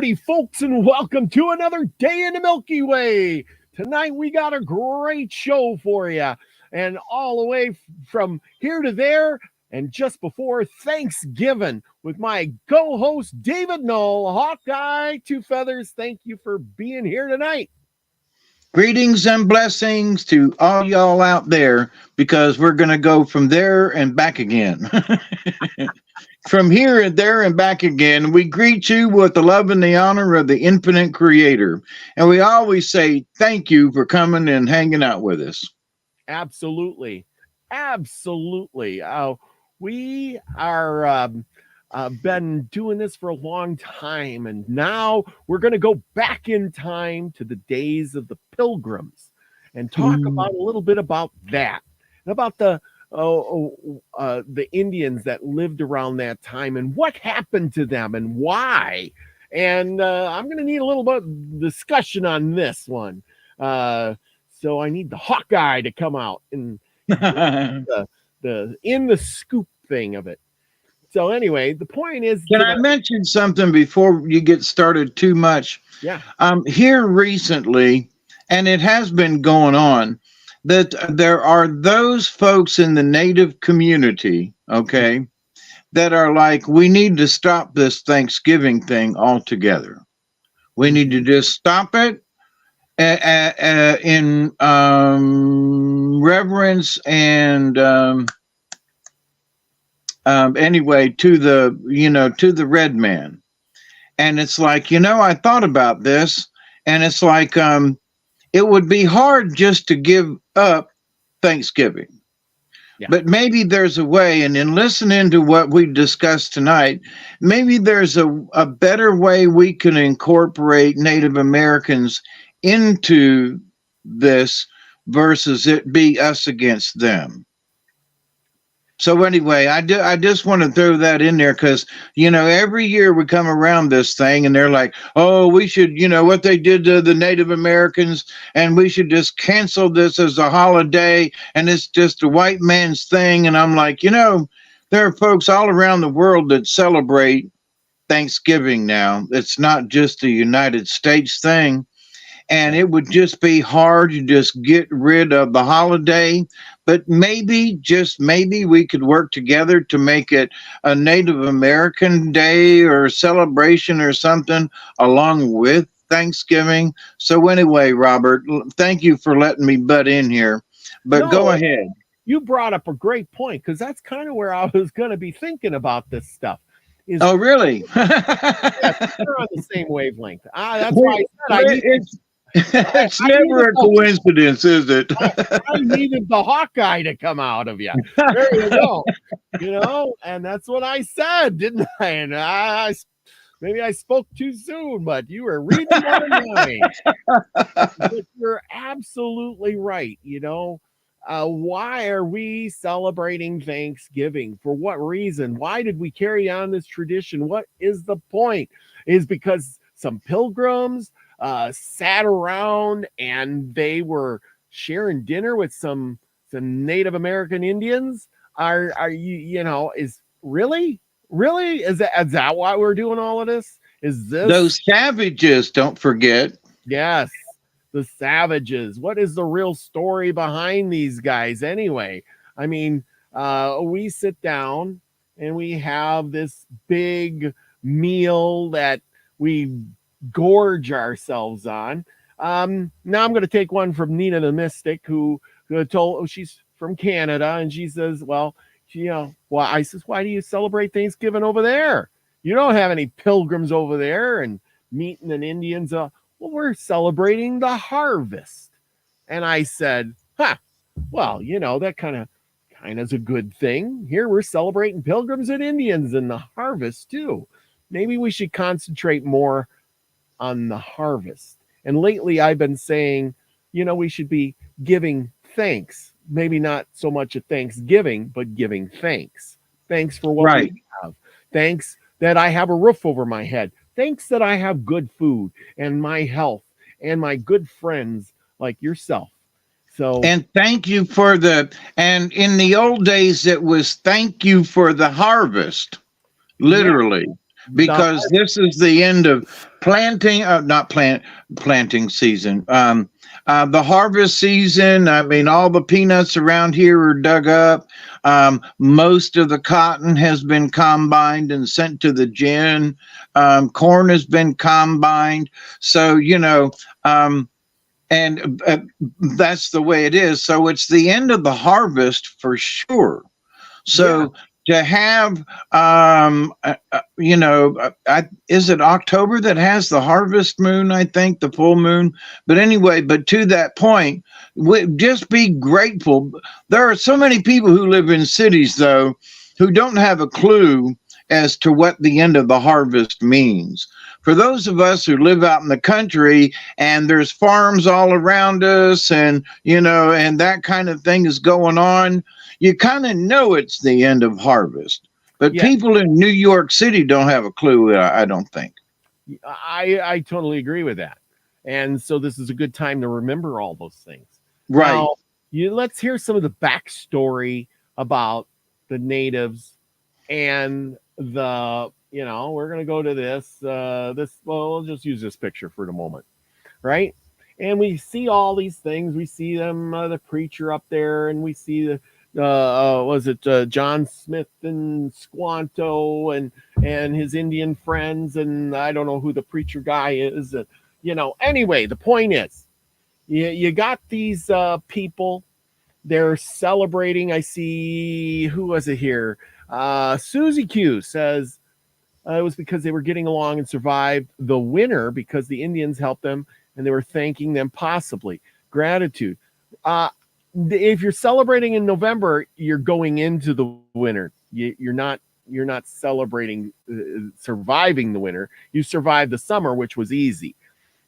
Howdy, folks, and welcome to another day in the Milky Way. Tonight we got a great show for you, and all the way from here to there, and just before Thanksgiving, with my co-host David Null, Hawkeye Two Feathers. Thank you for being here tonight. Greetings and blessings to all y'all out there, because we're going to go from there and back again. From here and there and back again, we greet you with the love and the honor of the infinite creator. And we always say thank you for coming and hanging out with us. Absolutely. Absolutely. We are been doing this for a long time, and now we're going to go back in time to the days of the Pilgrims and talk about a little bit about that, and about the Indians that lived around that time and what happened to them and why. And I'm going to need a little bit of discussion on this one. So I need the Hawkeye to come out and the in the scoop thing of it. So anyway, the point is, can I mention something before you get started too much? Yeah. Here recently, and it has been going on, that there are those folks in the Native community, okay, that are like, we need to stop this Thanksgiving thing altogether. We need to just stop it in reverence and anyway, to the red man. And it's like, I thought about this, and it's like, it would be hard just to give up Thanksgiving. Yeah. But maybe there's a way, and in listening to what we discussed tonight, maybe there's a better way we can incorporate Native Americans into this versus it be us against them. So anyway, I just want to throw that in there because, every year we come around this thing and they're like, oh, we should, what they did to the Native Americans, and we should just cancel this as a holiday, and it's just a white man's thing. And I'm like, there are folks all around the world that celebrate Thanksgiving now. It's not just a United States thing. And it would just be hard to just get rid of the holiday. But maybe, just maybe, we could work together to make it a Native American day or celebration or something along with Thanksgiving. So anyway, Robert, thank you for letting me butt in here. But go ahead. You brought up a great point, because that's kind of where I was going to be thinking about this stuff. Oh, really? Yes, we're on the same wavelength. That's why I said it's never a coincidence, is it? I needed the Hawkeye to come out of you. There you go. And that's what I said, didn't I? And maybe I spoke too soon, but you were reading my mind. But you're absolutely right. Why are we celebrating Thanksgiving? For what reason? Why did we carry on this tradition? What is the point? Is because some pilgrims sat around and they were sharing dinner with some Native American Indians? Are you is really is that why we're doing all of this? Is this those savages? Don't forget. Yes, the savages. What is the real story behind these guys anyway? I mean, we sit down and we have this big meal that we gorge ourselves on. Now I'm going to take one from Nina the Mystic, who told, she's from Canada, and she says, well, I says, why do you celebrate Thanksgiving over there? You don't have any pilgrims over there and meeting an Indians. Well, we're celebrating the harvest. And I said, well, that kind of is a good thing. Here we're celebrating pilgrims and Indians and the harvest too. Maybe we should concentrate more on the harvest. And lately I've been saying, we should be giving thanks. Maybe not so much at Thanksgiving, but giving thanks. Thanks for what we have. Thanks that I have a roof over my head. Thanks that I have good food and my health and my good friends like yourself. And thank you for and in the old days, it was thank you for the harvest. Literally. because this is the end of planting, planting season. The harvest season. I mean, all the peanuts around here are dug up. Most of the cotton has been combined and sent to the gin. Corn has been combined. So, and that's the way it is. So it's the end of the harvest for sure. So to have, is it October that has the harvest moon? I think the full moon. But anyway, but to that point, just be grateful. There are so many people who live in cities, though, who don't have a clue as to what the end of the harvest means. For those of us who live out in the country and there's farms all around us and, and that kind of thing is going on, you kind of know it's the end of harvest. But people in New York City don't have a clue, I don't think. I totally agree with that. And so this is a good time to remember all those things. Right. Now, let's hear some of the backstory about the natives and we're going to go to this, we'll just use this picture for the moment. Right. And we see all these things. We see them, the preacher up there, and we see John Smith and Squanto and his Indian friends. And I don't know who the preacher guy is. Anyway, the point is you got these people, they're celebrating. I see, who was it here? Susie Q says it was because they were getting along and survived the winter because the Indians helped them and they were thanking them, possibly. Gratitude. If you're celebrating in November, you're going into the winter. You're not celebrating surviving the winter. You survived the summer, which was easy.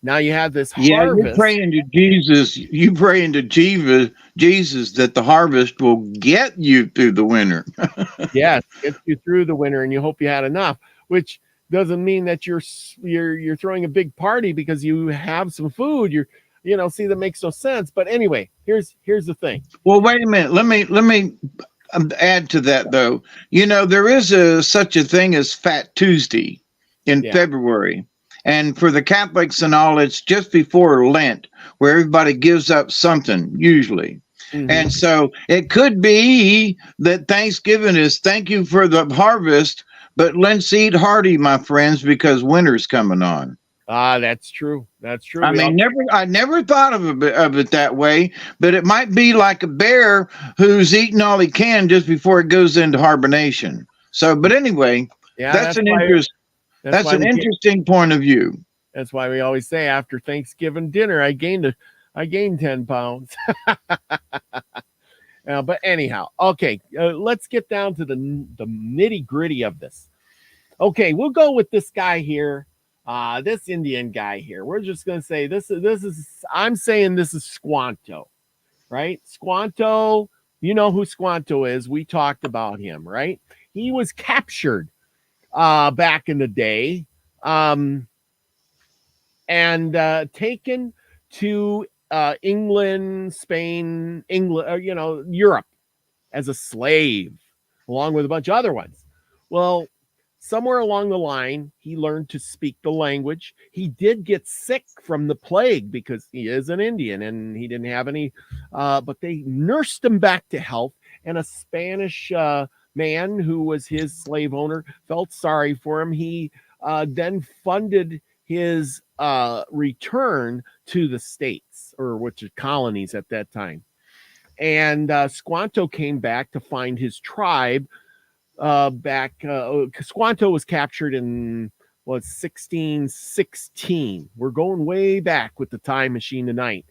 Now you have this harvest. You pray into Jesus. You pray into Jesus that the harvest will get you through the winter. Yes, get you through the winter, and you hope you had enough. Which doesn't mean that you're throwing a big party because you have some food. See, that makes no sense. But anyway, here's the thing. Well, wait a minute. Let me add to that, though. There is such a thing as Fat Tuesday in February. And for the Catholics and all, it's just before Lent, where everybody gives up something, usually. Mm-hmm. And so it could be that Thanksgiving is thank you for the harvest, but let's eat hearty, my friends, because winter's coming on. That's true. That's true. I never thought of it that way, but it might be like a bear who's eating all he can just before it goes into hibernation. So, but anyway, that's an interesting point of view. That's why we always say after Thanksgiving dinner, I gained 10 pounds. But anyhow, okay, let's get down to the nitty gritty of this. Okay, we'll go with this guy here, this Indian guy here. We're just going to say this is, I'm saying this is Squanto, right? Squanto, you know who Squanto is. We talked about him, right? He was captured back in the day and taken to England, Spain, Europe as a slave, along with a bunch of other ones. Well, somewhere along the line, he learned to speak the language. He did get sick from the plague because he is an Indian and he didn't have any, but they nursed him back to health. And a Spanish man who was his slave owner felt sorry for him. He then funded his return to the States, or which are colonies at that time. And Squanto came back to find his tribe Squanto was captured in 1616. We're going way back with the time machine tonight.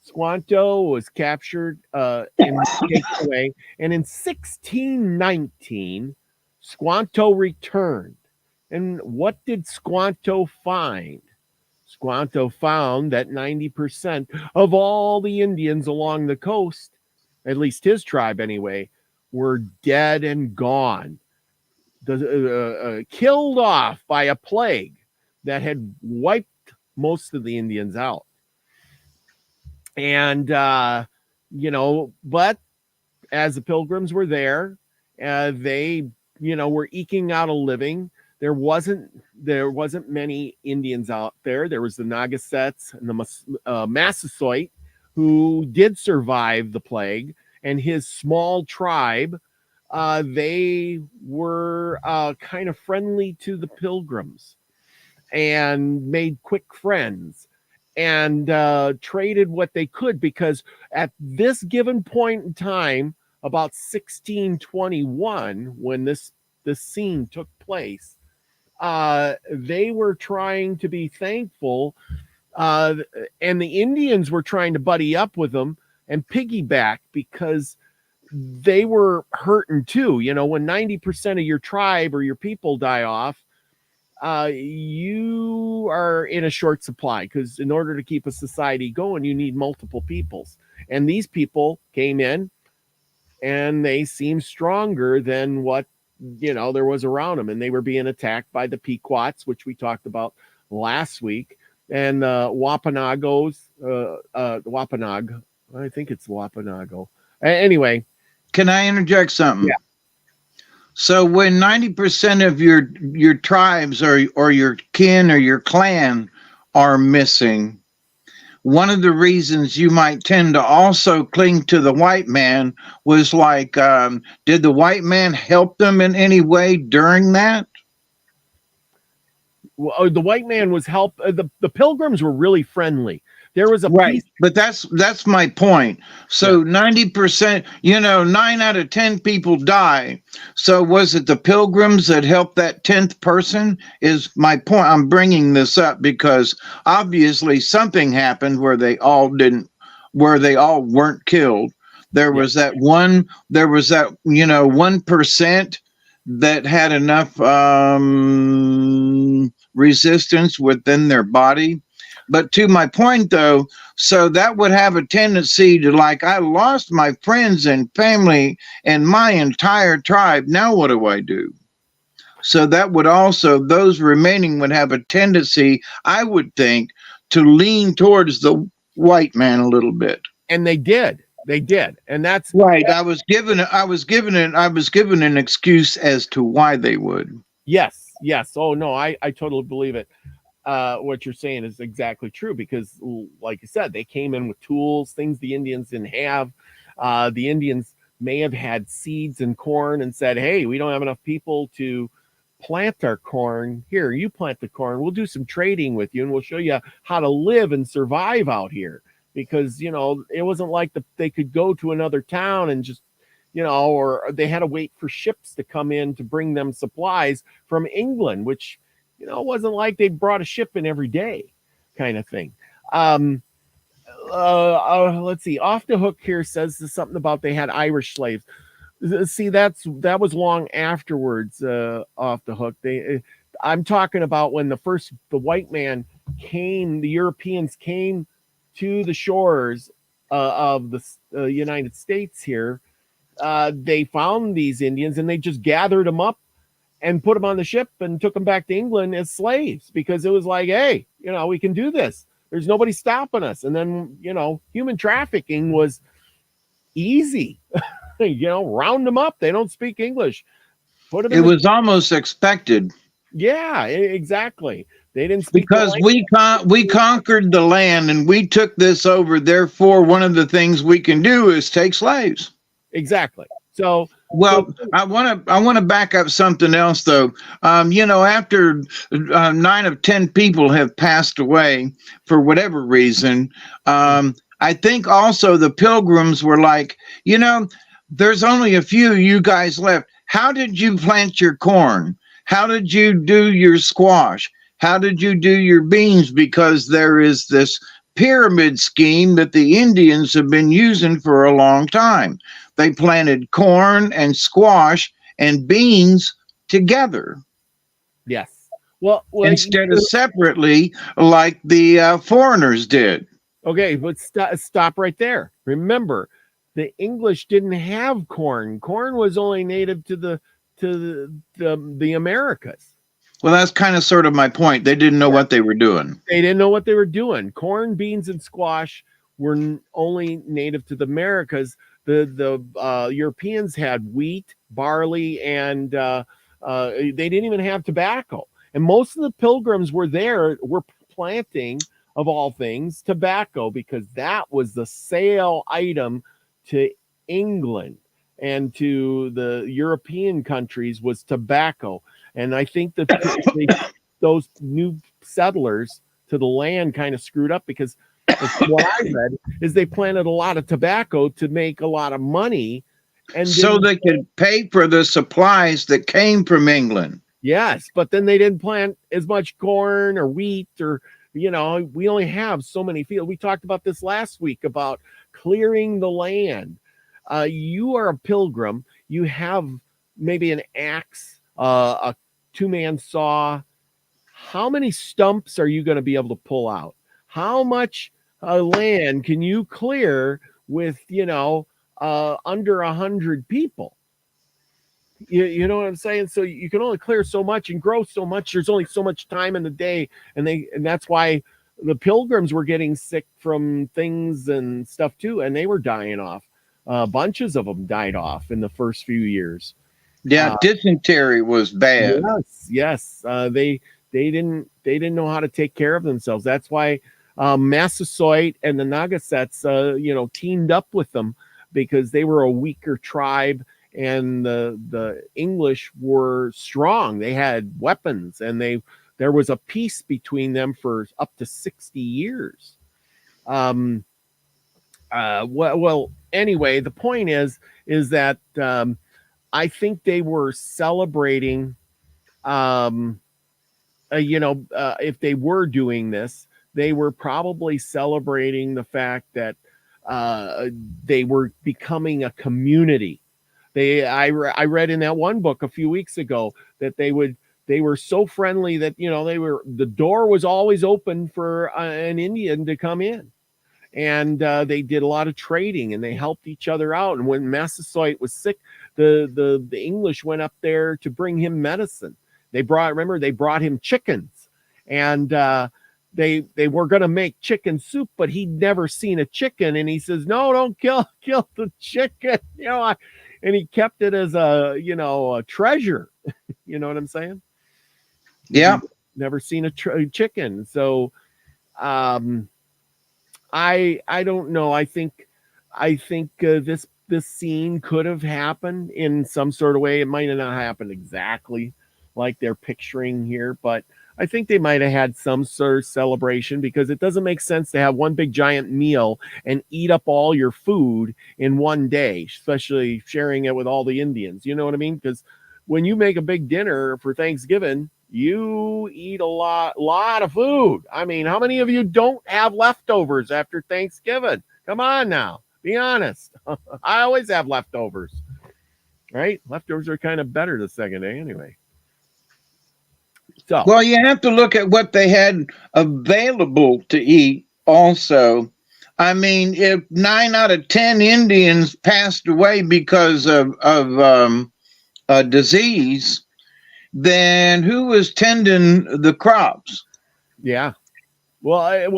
Squanto was captured and taken away, and in 1619 Squanto returned. And what did Squanto find? Squanto found that 90% of all the Indians along the coast, at least his tribe anyway, were dead and gone, killed off by a plague that had wiped most of the Indians out. And, but as the Pilgrims were there, they, were eking out a living. there wasn't many Indians out there. There was the Nagasets and the Massasoit who did survive the plague, and his small tribe. They were kind of friendly to the pilgrims and made quick friends and traded what they could, because at this given point in time, about 1621, when this scene took place, they were trying to be thankful, and the Indians were trying to buddy up with them and piggyback, because they were hurting too. You know, when 90% of your tribe or your people die off, you are in a short supply, because in order to keep a society going, you need multiple peoples. And these people came in and they seemed stronger than what, you know, there was around them. And they were being attacked by the Pequots, which we talked about last week, and Wapanagos, Wapanag. I think it's Wapanago. Anyway. Can I interject something? Yeah. So when 90% of your tribes or your kin or your clan are missing, one of the reasons you might tend to also cling to the white man was like, did the white man help them in any way during that? Well, the white man was the pilgrims were really friendly. There was a right, but that's my point. So 90%, you know, 9 out of 10 people die. So was it the pilgrims that helped that 10th person? Is my point. I'm bringing this up because obviously something happened where they all weren't killed. There was that 1% that had enough resistance within their body. But to my point, though, so that would have a tendency to, like, I lost my friends and family and my entire tribe. Now what do I do? So that would also, those remaining would have a tendency, I would think, to lean towards the white man a little bit. And they did. And that's right. I was given an excuse as to why they would. Yes. Oh no, I totally believe it. What you're saying is exactly true, because like you said, they came in with tools, things the Indians didn't have. The Indians may have had seeds and corn and said, hey, we don't have enough people to plant our corn. Here, you plant the corn. We'll do some trading with you and we'll show you how to live and survive out here. Because, you know, it wasn't like they could go to another town and just, you know, or they had to wait for ships to come in to bring them supplies from England, which, you know, it wasn't like they brought a ship in every day kind of thing. Let's see. Off the Hook here says something about they had Irish slaves. See, that was long afterwards. Off the Hook. I'm talking about when the white man came, the Europeans came to the shores of the United States here. They found these Indians and they just gathered them up and put them on the ship and took them back to England as slaves, because it was like, hey, you know, we can do this. There's nobody stopping us. And then, you know, human trafficking was easy. You know, round them up. They don't speak English. Put them. It was almost expected. Yeah, exactly. They didn't speak, because we conquered the land and we took this over. Therefore, one of the things we can do is take slaves. Exactly. So, well, I want to back up something else, though. You know, after 9 of 10 people have passed away for whatever reason, I think also the pilgrims were like, you know, there's only a few you guys left. How did you plant your corn? How did you do your squash? How did you do your beans? Because there is this pyramid scheme that the Indians have been using for a long time. They planted corn and squash and beans together. Yes. Well instead of separately like the foreigners did. Okay, but stop right there. Remember, the English didn't have corn. Corn was only native to the Americas. Well, that's kind of sort of my point. They didn't know what they were doing. They didn't know what they were doing. Corn, beans, and squash were only native to the Americas. The Europeans had wheat, barley, and They didn't even have tobacco. And most of the pilgrims were planting, of all things, tobacco, because that was the sale item to England and to the European countries, was tobacco. And I think that those new settlers to the land kind of screwed up, because what I read is they planted a lot of tobacco to make a lot of money, and so they could pay for the supplies that came from England. Yes, but then they didn't plant as much corn or wheat, or, we only have so many fields. We talked about this last week about clearing the land. You are a pilgrim. You have maybe an axe, a two-man saw. How many stumps are you going to be able to pull out? How much land can you clear with, under 100 people? You know what I'm saying? So you can only clear so much and grow so much. There's only so much time in the day, and that's why the pilgrims were getting sick from things and stuff too, and they were dying off. Bunches of them died off in the first few years. Yeah, dysentery was bad. Yes. They didn't know how to take care of themselves. That's why Massasoit and the Nagasets, teamed up with them, because they were a weaker tribe, and the English were strong. They had weapons, and there was a peace between them for up to 60 years. Well, anyway, the point is that I think they were celebrating, if they were doing this, they were probably celebrating the fact that they were becoming a community. I read in that one book a few weeks ago that they were so friendly that, the door was always open for an Indian to come in. And they did a lot of trading, and they helped each other out. And when Massasoit was sick, the English went up there to bring him medicine. They brought him chickens, and they were going to make chicken soup, but he'd never seen a chicken. And he says, "No, don't kill the chicken." And he kept it as a treasure. You know what I'm saying? Yeah. Never seen a chicken. So, I don't know. I think this scene could have happened in some sort of way. It might have not happened exactly like they're picturing here, but I think they might have had some sort of celebration, because it doesn't make sense to have one big giant meal and eat up all your food in one day, especially sharing it with all the Indians. You know what I mean? Because when you make a big dinner for Thanksgiving, you eat a lot of food. I mean, how many of you don't have leftovers after Thanksgiving? Come on now, be honest. I always have leftovers, right? Leftovers are kind of better the second day anyway. So, well, you have to look at what they had available to eat also. I mean, if 9 out of 10 Indians passed away because of disease, then who was tending the crops? Yeah. Well, hang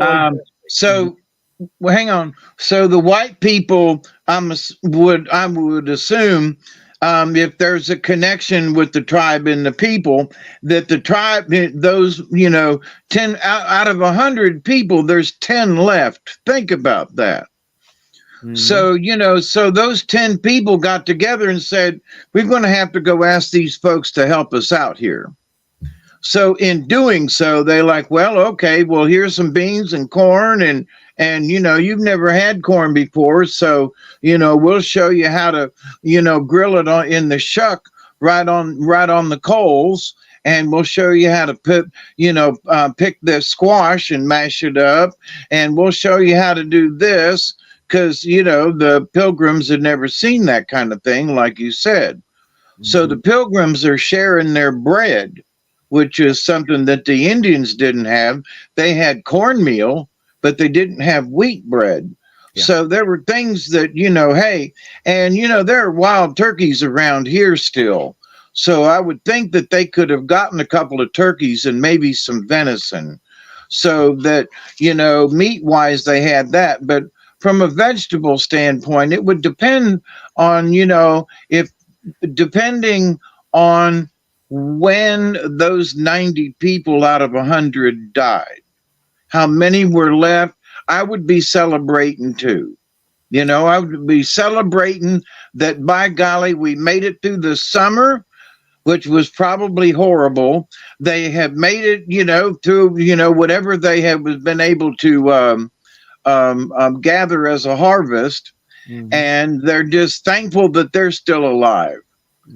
on. So the white people, I would assume, if there's a connection with the tribe and the people, that the tribe, those 10 out of 100 people, there's 10 left. Think about that. Mm-hmm. So those 10 people got together and said, we're going to have to go ask these folks to help us out here. So in doing so, they like, well, okay, well, here's some beans and corn, and you've never had corn before, so we'll show you how to grill it in the shuck right on the coals, and we'll show you how to put pick the squash and mash it up, and we'll show you how to do this, because the pilgrims had never seen that kind of thing, like you said. Mm-hmm. So the pilgrims are sharing their bread, which is something that the Indians didn't have. They had cornmeal, but they didn't have wheat bread. Yeah. So there were things that, hey, and, there are wild turkeys around here still. So I would think that they could have gotten a couple of turkeys and maybe some venison, so that, meat wise, they had that. But from a vegetable standpoint, it would depend on, depending on when those 90 people out of 100 died, how many were left, I would be celebrating too. I would be celebrating that, by golly, we made it through the summer, which was probably horrible. They have made it, through, whatever they have been able to gather as a harvest. Mhm. And they're just thankful that they're still alive.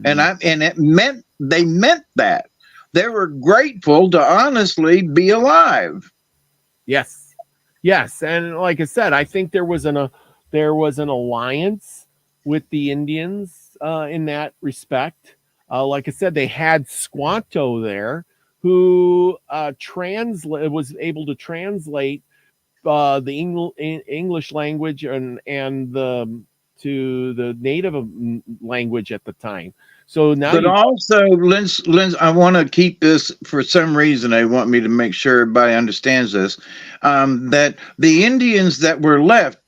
And it meant, they meant that. They were grateful to honestly be alive. Yes. Yes. And like I said, I think there was an alliance with the Indians in that respect. Like I said, they had Squanto there, who was able to translate the English language and to the native language at the time. So now, but also, Lynn, I want to keep this, for some reason. I want me to make sure everybody understands this. That the Indians that were left,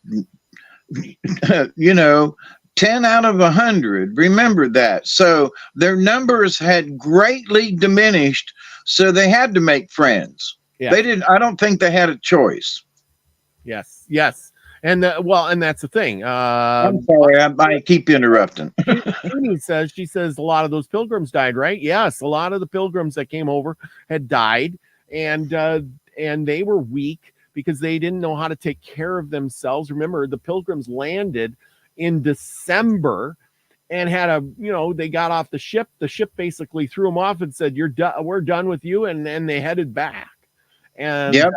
10 out of 100. Remember that. So their numbers had greatly diminished. So they had to make friends. Yeah. They didn't. I don't think they had a choice. Yes. Yes. And and that's the thing. I'm sorry, I keep interrupting. She says a lot of those pilgrims died, right? Yes, a lot of the pilgrims that came over had died, and they were weak because they didn't know how to take care of themselves. Remember, the pilgrims landed in December and had they got off the ship. The ship basically threw them off and said, "You're done. We're done with you," and then they headed back. And yep.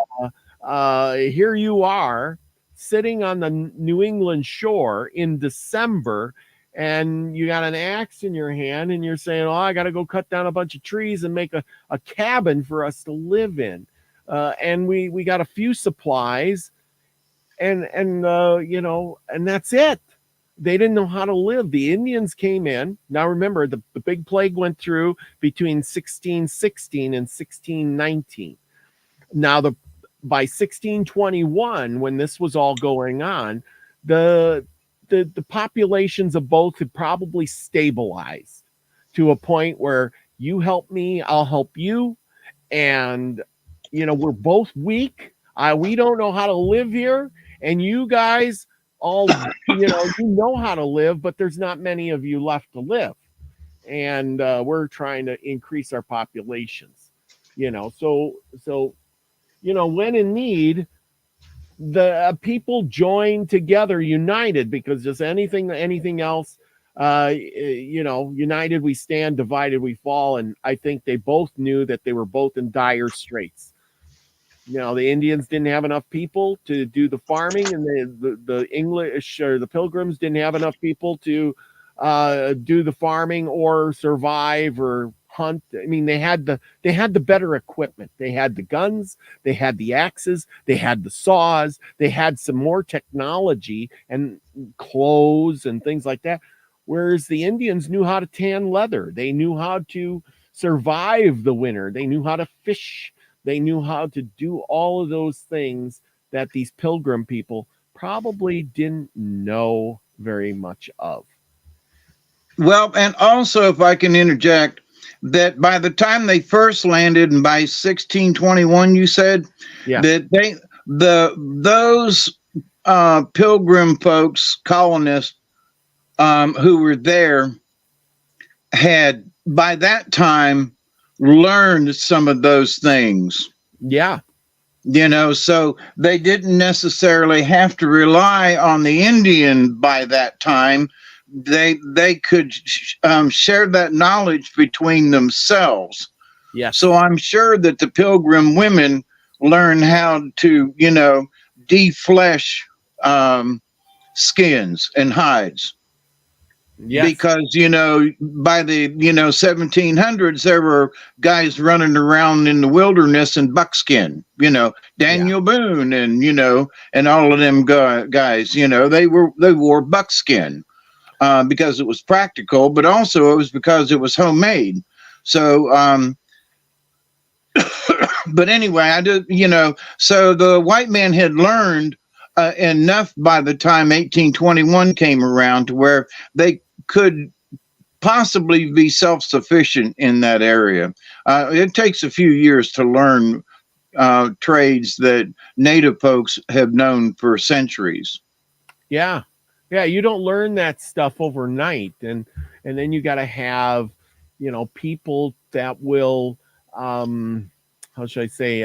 Here you are, sitting on the New England shore in December, and you got an axe in your hand, and you're saying, "Oh, I got to go cut down a bunch of trees and make a cabin for us to live in." And we got a few supplies, and that's it. They didn't know how to live. The Indians came in. Now remember, the big plague went through between 1616 and 1619. Now by 1621, when this was all going on, the populations of both had probably stabilized to a point where you help me, I'll help you, and we're both weak. We don't know how to live here, and you guys all you know how to live, but there's not many of you left to live, and we're trying to increase our populations. So when in need, the people joined together, united, because just anything else, united we stand, divided we fall. And I think they both knew that they were both in dire straits. The Indians didn't have enough people to do the farming, and the English or the Pilgrims didn't have enough people to do the farming or survive or hunt. I mean, they had the better equipment. They had the guns, they had the axes, they had the saws, they had some more technology and clothes and things like that. Whereas the Indians knew how to tan leather, they knew how to survive the winter, they knew how to fish, they knew how to do all of those things that these Pilgrim people probably didn't know very much of. Well, and also, if I can interject, that by the time they first landed, and by 1621, you said, yeah, that those Pilgrim folks, colonists, who were there, had by that time learned some of those things. Yeah. So they didn't necessarily have to rely on the Indian by that time. They could share that knowledge between themselves. Yeah. So I'm sure that the Pilgrim women learn how to, deflesh skins and hides. Yes. Because, by the, 1700s, there were guys running around in the wilderness in buckskin, Daniel Boone and, and all of them guys, they wore buckskin because it was practical, but also it was because it was homemade. So, but anyway, I did, so the white man had learned enough by the time 1821 came around to where they could possibly be self-sufficient in that area. It takes a few years to learn trades that native folks have known for centuries. Yeah. Yeah, you don't learn that stuff overnight, and then you got to have, people that will, how should I say,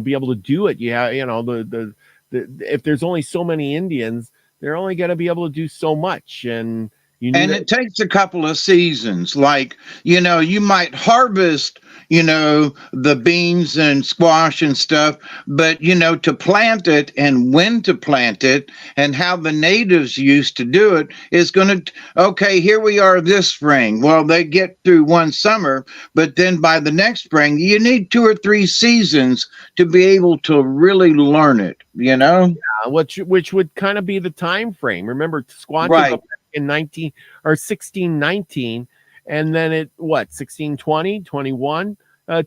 be able to do it. Yeah, the if there's only so many Indians, they're only going to be able to do so much, and it takes a couple of seasons. Like, you might harvest, the beans and squash and stuff, but, to plant it and when to plant it and how the natives used to do it is going to, okay, here we are this spring. Well, they get through one summer, but then by the next spring, you need 2 or 3 seasons to be able to really learn it, Yeah, which would kind of be the time frame. Remember, squash right. In 1619, and then 1620, 21,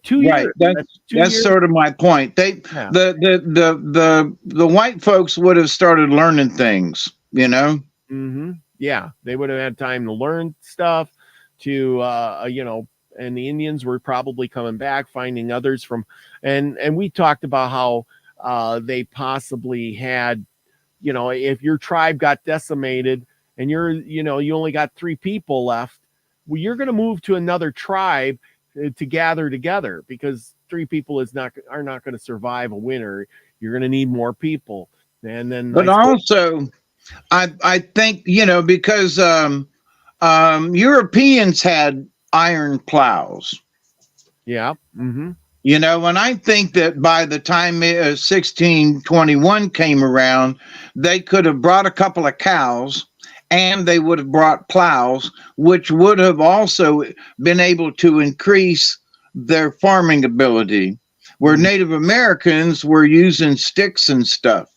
2 years. Right. That's sort of my point. The white folks would have started learning things, Mm-hmm. Yeah, they would have had time to learn stuff. And the Indians were probably coming back, finding others from, and we talked about how they possibly had, if your tribe got decimated and you only got 3 people left, well, you're going to move to another tribe to gather together, because 3 people are not going to survive a winter. You're going to need more people. And then, but also, I think, because Europeans had iron plows. Yeah. Mm-hmm. And I think that by the time 1621 came around, they could have brought a couple of cows, and they would have brought plows, which would have also been able to increase their farming ability, where Native Americans were using sticks and stuff,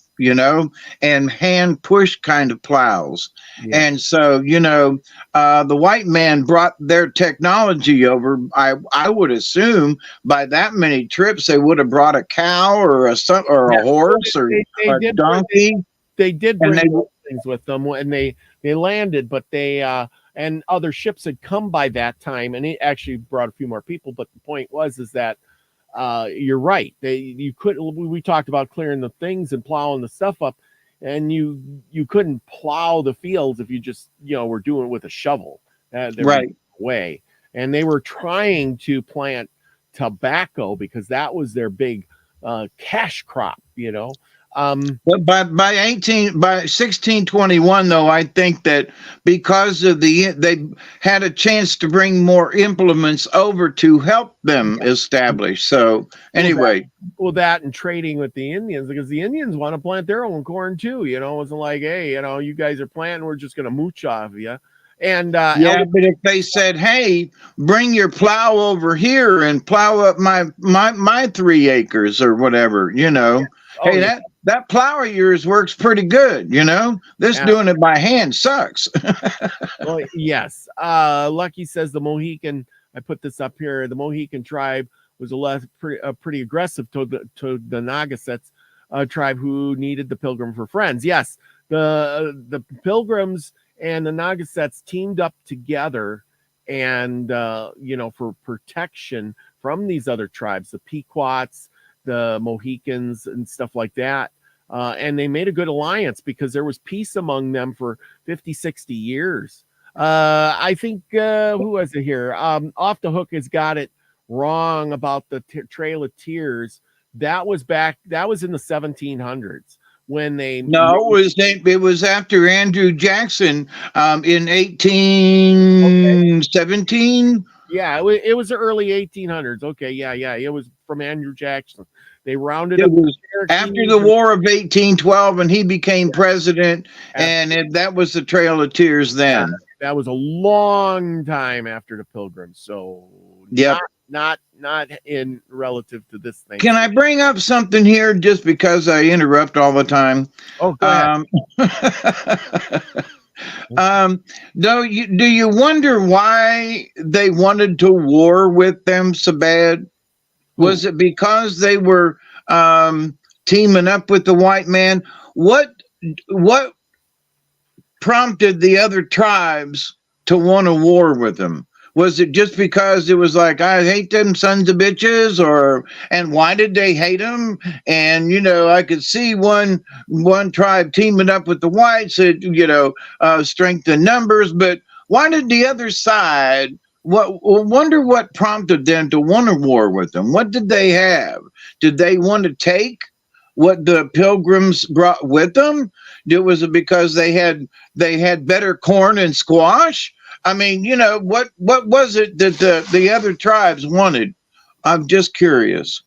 and hand push kind of plows. Yeah. And so, the white man brought their technology over. I would assume by that many trips, they would have brought a cow or a horse or a donkey. They did bring things with them, and they landed, but they and other ships had come by that time, and it actually brought a few more people. But the point is that you're right. We talked about clearing the things and plowing the stuff up, and you couldn't plow the fields if you just were doing it with a shovel. Right. Way, and they were trying to plant tobacco because that was their big cash crop. But by 1621, though, I think that because of they had a chance to bring more implements over to help them establish. So anyway, that and trading with the Indians, because the Indians want to plant their own corn too. It wasn't like, hey, you guys are planting, we're just going to mooch off you. And but if they said, hey, bring your plow over here and plow up my 3 acres or whatever, hey, that plow of yours works pretty good, This doing it by hand sucks. Well, yes. Lucky says the Mohican, I put this up here, the Mohican tribe was pretty aggressive to the Nagasetts tribe who needed the Pilgrim for friends. Yes, the Pilgrims and the Nagasetts teamed up together, and for protection from these other tribes, the Pequots, the Mohicans, and stuff like that. And they made a good alliance because there was peace among them for 50, 60 years. I think, who was it here? Off the Hook has got it wrong about the Trail of Tears. That was in the 1700s when they. No, it was after Andrew Jackson in 1817. Okay. Yeah, it was the early 1800s. Okay, yeah, it was from Andrew Jackson. They rounded up after the War of 1812, and he became president, and that was the Trail of Tears then. Yeah, that was a long time after the Pilgrims. So not in relative to this thing. Can I bring up something here just because I interrupt all the time? Oh, go ahead. Do you wonder why they wanted to war with them so bad? Was it because they were teaming up with the white man? What prompted the other tribes to want a war with them? Was it just because it was like, I hate them sons of bitches, or, and why did they hate them? And, I could see one tribe teaming up with the whites, strength in numbers, but why did the other side, wonder what prompted them to want a war with them? What did they have? Did they want to take what the pilgrims brought with them? Was it because they had better corn and squash? I mean, what was it that the other tribes wanted? I'm just curious,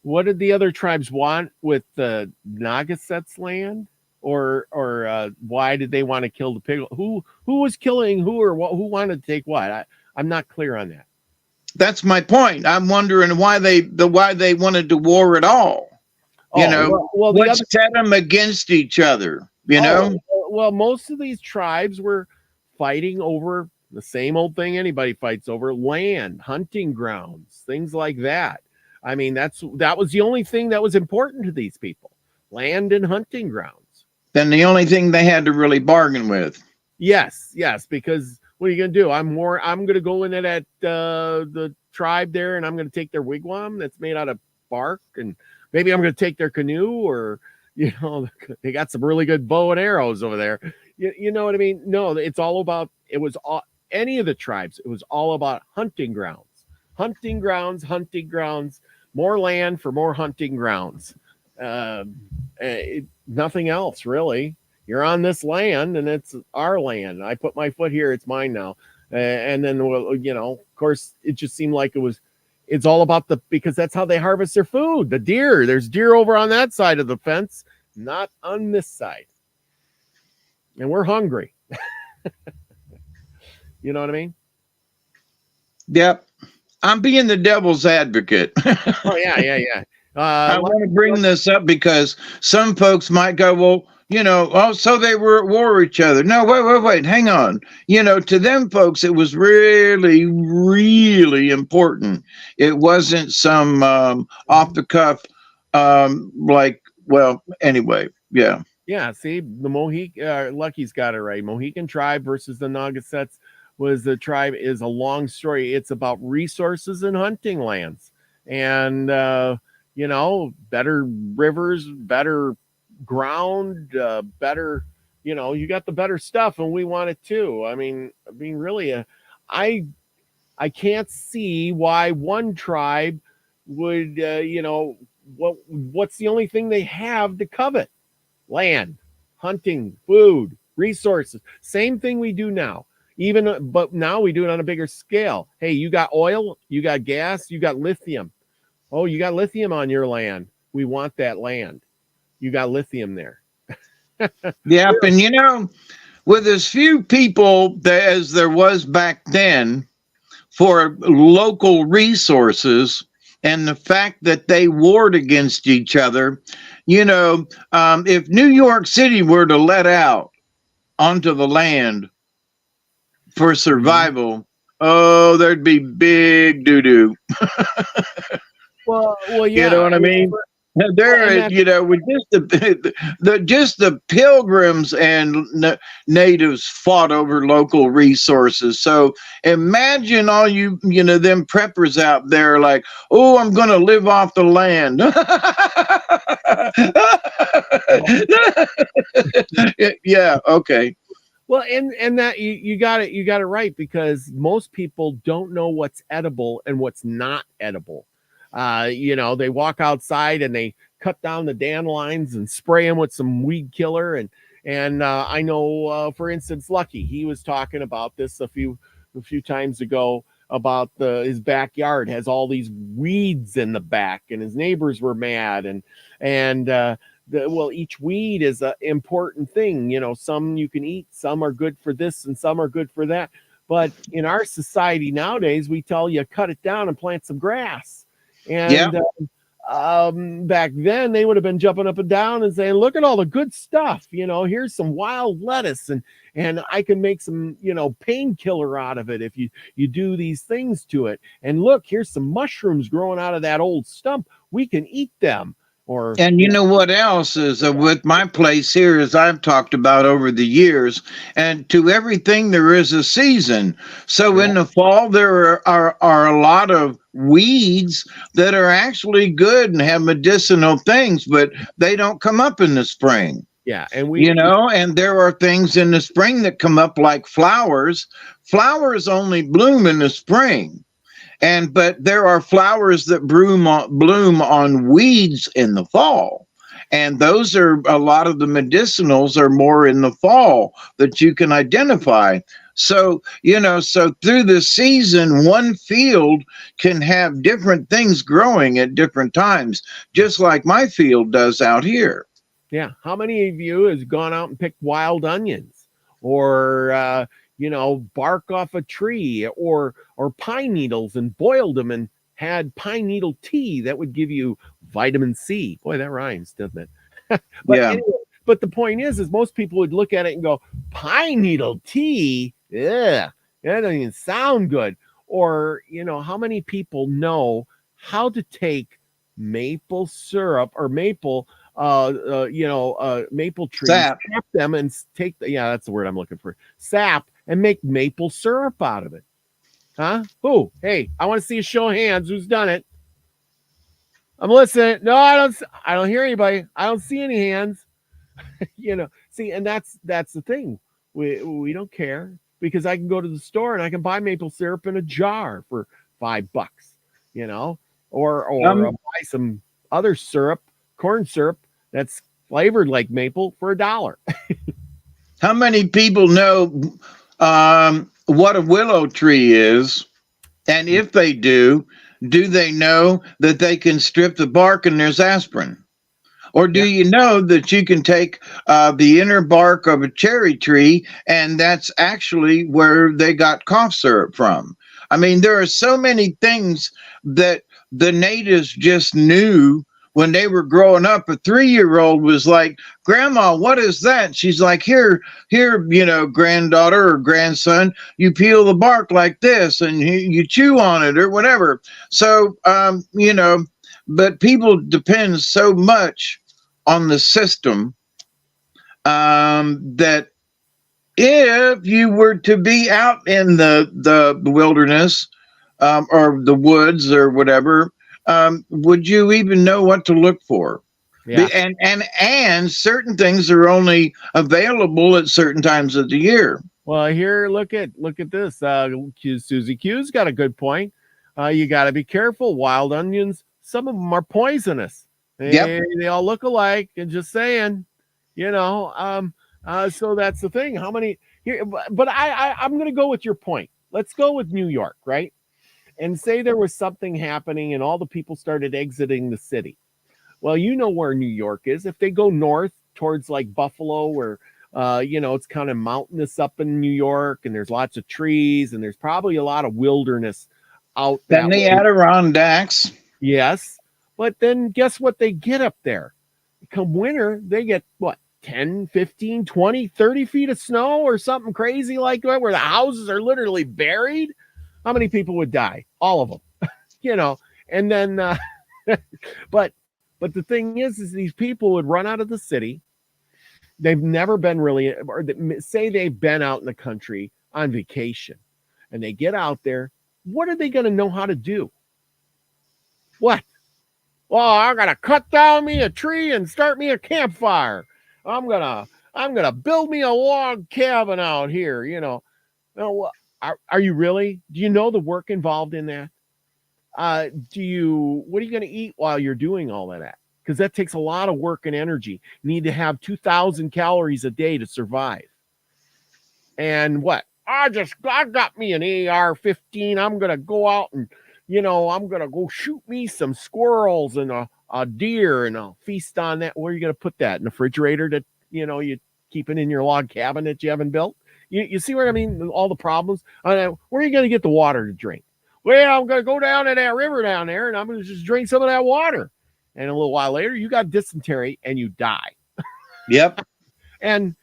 What did the other tribes want with the Nagaset's land? Or why did they want to kill the pig? Who was killing who, or who wanted to take what? I'm not clear on that. That's my point. I'm wondering why they wanted to war at all. What set them against each other? Well, most of these tribes were fighting over the same old thing anybody fights over: land, hunting grounds, things like that. I mean, that was the only thing that was important to these people: land and hunting grounds. Then the only thing they had to really bargain with. Yes, because what are you going to do? I'm going to go in at the tribe there, and I'm going to take their wigwam that's made out of bark, and maybe I'm going to take their canoe, or they got some really good bow and arrows over there. You know what I mean? No, it was any of the tribes. It was all about hunting grounds, more land for more hunting grounds. Nothing else really. You're on this land, and it's our land. I put my foot here; it's mine now. And then, of course, it just seemed like it's all about because that's how they harvest their food. The deer. There's deer over on that side of the fence, not on this side. And we're hungry. You know what I mean? Yep. I'm being the devil's advocate. Oh, yeah. I want to bring this up because some folks might go, well, so they were at war with each other. No, wait, hang on. To them folks, it was really, really important. It wasn't some off the cuff, anyway, yeah. Yeah, see, the Lucky's got it right. Mohican tribe versus the Nagasets is a long story. It's about resources and hunting lands, and better rivers, better ground, better. You got the better stuff, and we want it too. I mean, really, I can't see why one tribe would, what's the only thing they have to covet? Land, hunting, food, resources. Same thing we do now. But now we do it on a bigger scale. Hey, you got oil, you got gas, you got lithium. Oh, you got lithium on your land. We want that land. You got lithium there. Yep, and with as few people as there was back then for local resources, and the fact that they warred against each other, if New York City were to let out onto the land for survival, there'd be big doo-doo. Well, yeah. You know what I mean? There, with just the pilgrims and natives fought over local resources. So imagine all them preppers out there like, oh, I'm going to live off the land. Yeah. Okay. Well, and that you got it right, because most people don't know what's edible and what's not edible. They walk outside and they cut down the dandelions and spray them with some weed killer. And I know, for instance, Lucky, he was talking about this a few times ago about his backyard has all these weeds in the back, and his neighbors were mad. Each weed is an important thing. Some you can eat, some are good for this, and some are good for that. But in our society nowadays, we tell you cut it down and plant some grass. And back then they would have been jumping up and down and saying, look at all the good stuff. Here's some wild lettuce, and I can make some, painkiller out of it if you do these things to it. And look, here's some mushrooms growing out of that old stump. We can eat them. Or And you know what else is with my place here, as I've talked about over the years, and to everything there is a season. So yeah, in the fall, there are a lot of weeds that are actually good and have medicinal things, but they don't come up in the spring. yeah, and You know, and there are things in the spring that come up like flowers. Flowers only bloom in the spring. And but there are flowers that bloom on weeds in the fall. And those are a lot of the medicinals are more in the fall that you can identify. So, you know, so through the season, one field can have different things growing at different times, just like my field does out here. yeah. How many of you has gone out and picked wild onions, or bark off a tree, or pine needles, and boiled them and had pine needle tea that would give you vitamin C? Boy, that rhymes, doesn't it? But Yeah. anyway, but the point is most people would look at it and go, pine needle tea? Yeah, that doesn't even sound good. Or, how many people know how to take maple syrup or maple trees, Sap. sap them and take that's the word I'm looking for, sap, and make maple syrup out of it? Huh? Who? Hey, I want to see a show of hands. Who's done it? I'm listening. No, I don't hear anybody. I don't see any hands. See, and that's the thing. We don't care, because I can go to the store and I can buy maple syrup in a jar for $5, or I'll buy some other syrup, corn syrup, that's flavored like maple for $1. How many people know what a willow tree is? And if they do they know that they can strip the bark and there's aspirin? Or do you know that you can take the inner bark of a cherry tree, and that's actually where they got cough syrup from? I mean, there are so many things that the natives just knew when they were growing up. A 3-year-old was like, "Grandma, what is that?" She's like, here, granddaughter or grandson, you peel the bark like this and you chew on it or whatever. So, but people depend so much on the system that if you were to be out in the wilderness or the woods or whatever, would you even know what to look for? Yeah. And certain things are only available at certain times of the year. Well, here, look at this. Susie Q's got a good point. You got to be careful. Wild onions, some of them are poisonous. They all look alike. And just saying, so that's the thing. How many here? But I'm going to go with your point. Let's go with New York, right? And say there was something happening and all the people started exiting the city. Well, you know where New York is. If they go north towards like Buffalo, where it's kind of mountainous up in New York, and there's lots of trees, and there's probably a lot of wilderness out there. Then the Adirondacks. Yes. But then guess what they get up there? Come winter, they get what? 10, 15, 20, 30 feet of snow or something crazy like that, where the houses are literally buried. How many people would die? All of them, and then, but the thing is these people would run out of the city. They've never been really, or say they've been out in the country on vacation, and they get out there. What are they going to know how to do? What? Well, I'm going to cut down me a tree and start me a campfire. I'm going to build me a log cabin out here, Now, are you really? Do you know the work involved in that? What are you going to eat while you're doing all of that? Because that takes a lot of work and energy. You need to have 2,000 calories a day to survive. And what? I got me an AR-15. I'm going to go out and, I'm going to go shoot me some squirrels and a deer, and I'll feast on that. Where are you going to put that? In the refrigerator that, you keep it in your log cabin that you haven't built? You see what I mean? All the problems. Where are you going to get the water to drink? Well, I'm going to go down to that river down there, and I'm going to just drink some of that water. And a little while later, you got dysentery and you die. Yep. And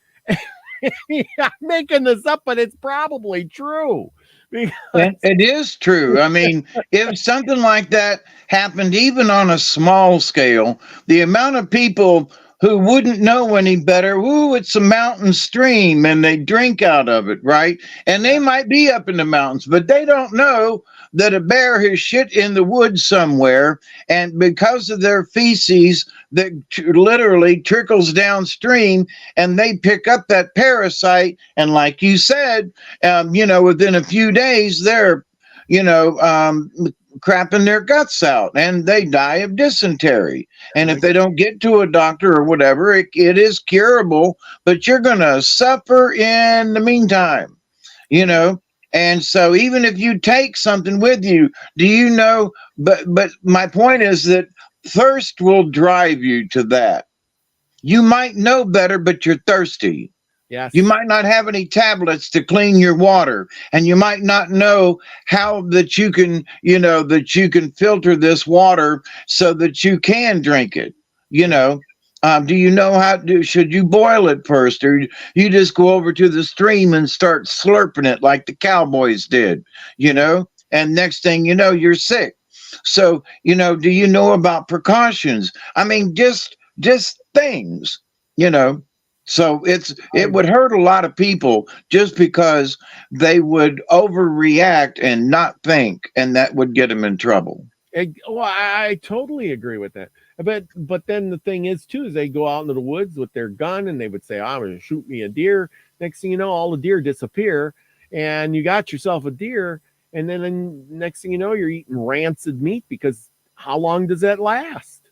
I'm making this up, but it's probably true. because And it is true. I mean, if something like that happened, even on a small scale, the amount of people who wouldn't know any better, ooh, it's a mountain stream, and they drink out of it, right? And they yeah, might be up in the mountains, but they don't know that a bear has shit in the woods somewhere, and because of their feces that literally trickles downstream, and they pick up that parasite, and like you said, within a few days, they're, you know, um, crapping their guts out and they die of dysentery. And if they don't get to a doctor or whatever, it is curable, but you're going to suffer in the meantime, you know. And so even if you take something with you, do you know? But my point is that thirst will drive you to that. You might know better, but you're thirsty. You yes, might not have any tablets to clean your water, and you might not know how that that you can filter this water so that you can drink it. You yeah, know, do you know should you boil it first, or you just go over to the stream and start slurping it like the cowboys did? And next thing you know, you're sick. So, do you know about precautions? I mean, just things, you know. So it I, would hurt a lot of people just because they would overreact and not think, and that would get them in trouble. I totally agree with that. But then the thing is too is they go out into the woods with their gun and they would say, "I'm going to shoot me a deer." Next thing you know, all the deer disappear, and you got yourself a deer. And then next thing you know, you're eating rancid meat because how long does that last?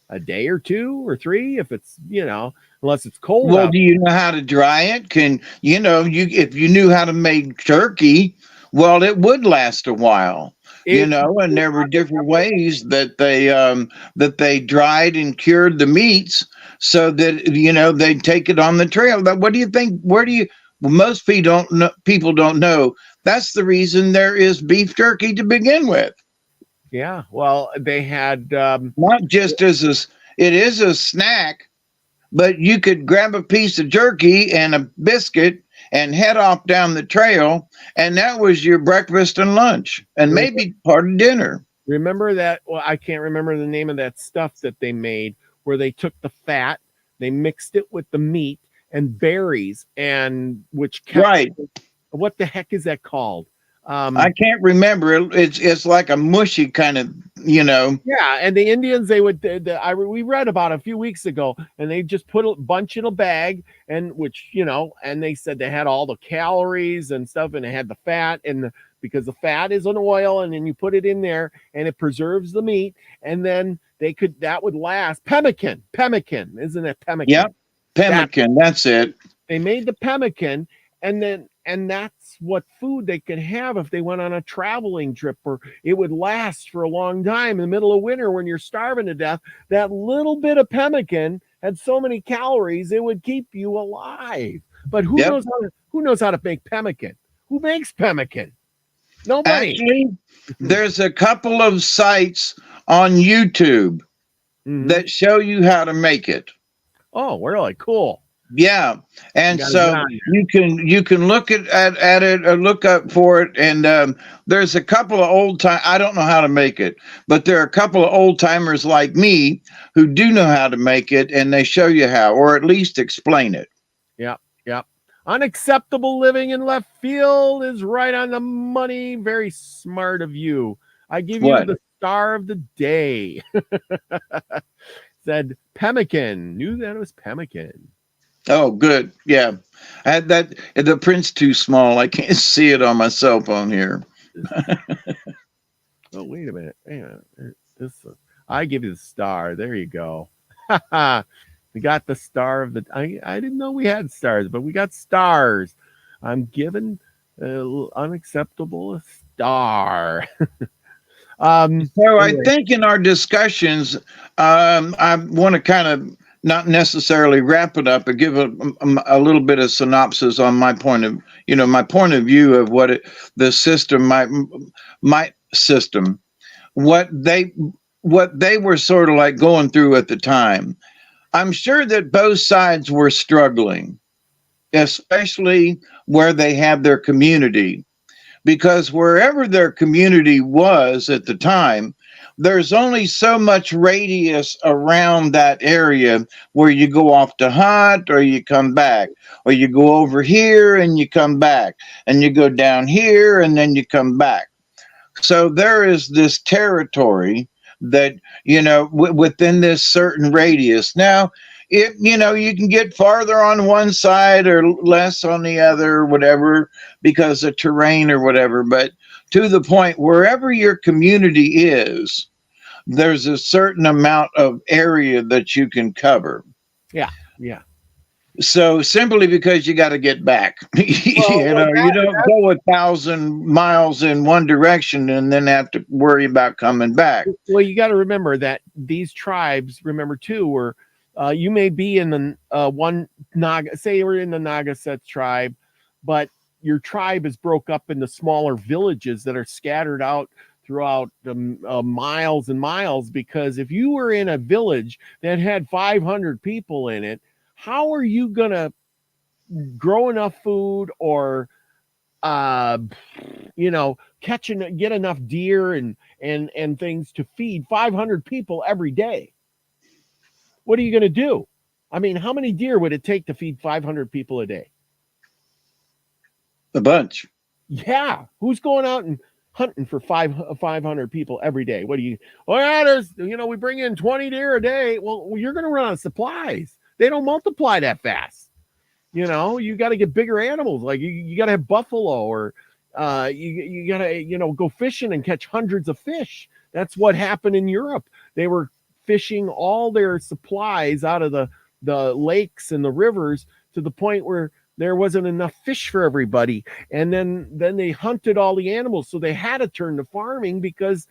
A day or two or three, if it's unless it's cold Well, out. do you know how to dry it? Can you if you knew how to make turkey, well, it would last a while. If And there were different ways that they dried and cured the meats so that they'd take it on the trail. But what do you think? Well, most people don't know. That's the reason there is beef jerky to begin with. yeah, well, they had Not just it is a snack, but you could grab a piece of jerky and a biscuit and head off down the trail, and that was your breakfast and lunch, and maybe part of dinner. remember that. Well, I can't remember the name of that stuff that they made where they took the fat, they mixed it with the meat and berries, and which kept Right. what the heck is that called? I can't remember. It's like a mushy kind of, Yeah, and the Indians they would we read about a few weeks ago, and they just put a bunch in a bag, and which and they said they had all the calories and stuff, and they had the fat, because the fat is an oil, and then you put it in there, and it preserves the meat, and then that would last. Pemmican, isn't it pemmican? Yep. That Pemmican. That's it. they made the pemmican, and that's what food they could have if they went on a traveling trip, or it would last for a long time in the middle of winter when you're starving to death. That little bit of pemmican had so many calories it would keep you alive. But Yep. who knows how to make pemmican? Who makes pemmican? Nobody. Actually, there's a couple of sites on YouTube Mhm. that show you how to make it. Oh, really cool. Yeah, and Got to get so on. you can look at it or look up for it. And there's a couple of old time. I don't know how to make it, but there are a couple of old timers like me who do know how to make it, and they show you how, or at least explain it. Yep, yep. Unacceptable living in left field is right on the money. Very smart of you. I give you What? the star of the day. Said pemmican. Knew that it was pemmican. Oh, good. Yeah, I had that. The print's too small. I can't see it on my cell phone here. Oh, wait a minute. This I give you the star. There you go. We got the star of the. I didn't know we had stars, but we got stars. I'm giving unacceptable a star. So I Anyway, think in our discussions, I want to kind of not necessarily wrap it up, but give a little bit of synopsis on my point of view of the system, my system, what they were sort of like going through at the time. I'm sure that both sides were struggling, especially where they had their community. because wherever their community was at the time, there's only so much radius around that area where you go off to hunt or you come back, or you go over here and you come back, and you go down here and then you come back. So there is this territory that, within this certain radius. Now, you can get farther on one side or less on the other, or whatever, because of terrain or whatever. But to the point, wherever your community is, there's a certain amount of area that you can cover. Yeah. Yeah. So simply because you got to get back, you don't go 1,000 miles in one direction and then have to worry about coming back. Well, you got to remember that these tribes, remember too, were you may be in the one Naga, say we're in the Nagaset tribe, but your tribe is broke up into smaller villages that are scattered out throughout miles and miles. Because if you were in a village that had 500 people in it, how are you going to grow enough food or, get enough deer and things to feed 500 people every day? What are you going to do? I mean, how many deer would it take to feed 500 people a day? A bunch. Yeah. Who's going out and hunting for 500 people every day? What do you, we bring in 20 deer a day. Well, you're going to run out of supplies. They don't multiply that fast. You got to get bigger animals. Like you got to have buffalo, or you got to, go fishing and catch hundreds of fish. That's what happened in Europe. They were fishing all their supplies out of the lakes and the rivers to the point where there wasn't enough fish for everybody. And then they hunted all the animals. So they had to turn to farming, because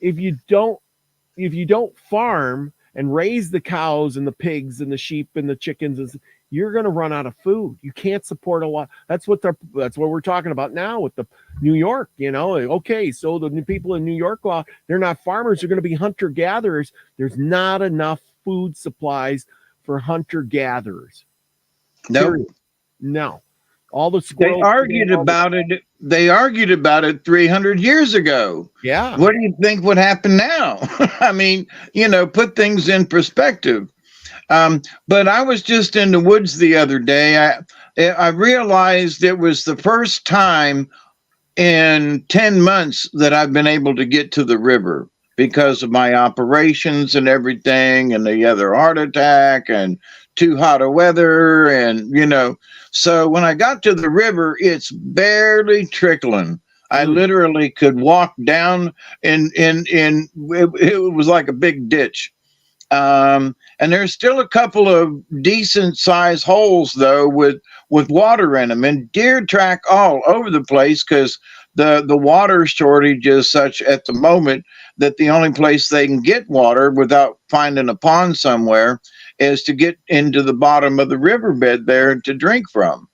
if you don't farm and raise the cows and the pigs and the sheep and the chickens, you're going to run out of food. You can't support a lot. That's what we're talking about now with the New York, okay. So the new people in New York, well, they're not farmers. They're going to be hunter gatherers. There's not enough food supplies for hunter gatherers. No. All the squirrels. They argued about it 300 years ago. Yeah. What do you think would happen now? I mean, put things in perspective. But I was just in the woods the other day. I realized it was the first time in 10 months that I've been able to get to the river because of my operations and everything, and the other heart attack and too hot of weather. And, so when I got to the river, it's barely trickling. I literally could walk down it was like a big ditch. And there's still a couple of decent sized holes though with water in them, and deer track all over the place, because the water shortage is such at the moment that the only place they can get water without finding a pond somewhere is to get into the bottom of the riverbed there to drink from.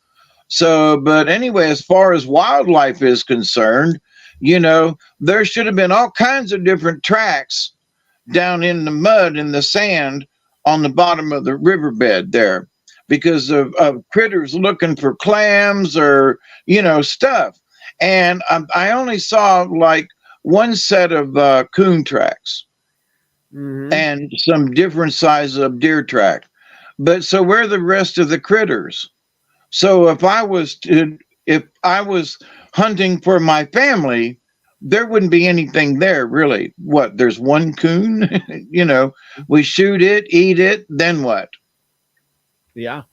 So, but anyway, as far as wildlife is concerned, there should have been all kinds of different tracks down in the mud and the sand on the bottom of the riverbed there, because of critters looking for clams or, stuff. And I only saw like one set of coon tracks and some different sizes of deer track. But so where are the rest of the critters? So if I was hunting for my family, there wouldn't be anything there really. What? There's one coon, we shoot it, eat it, then what? Yeah.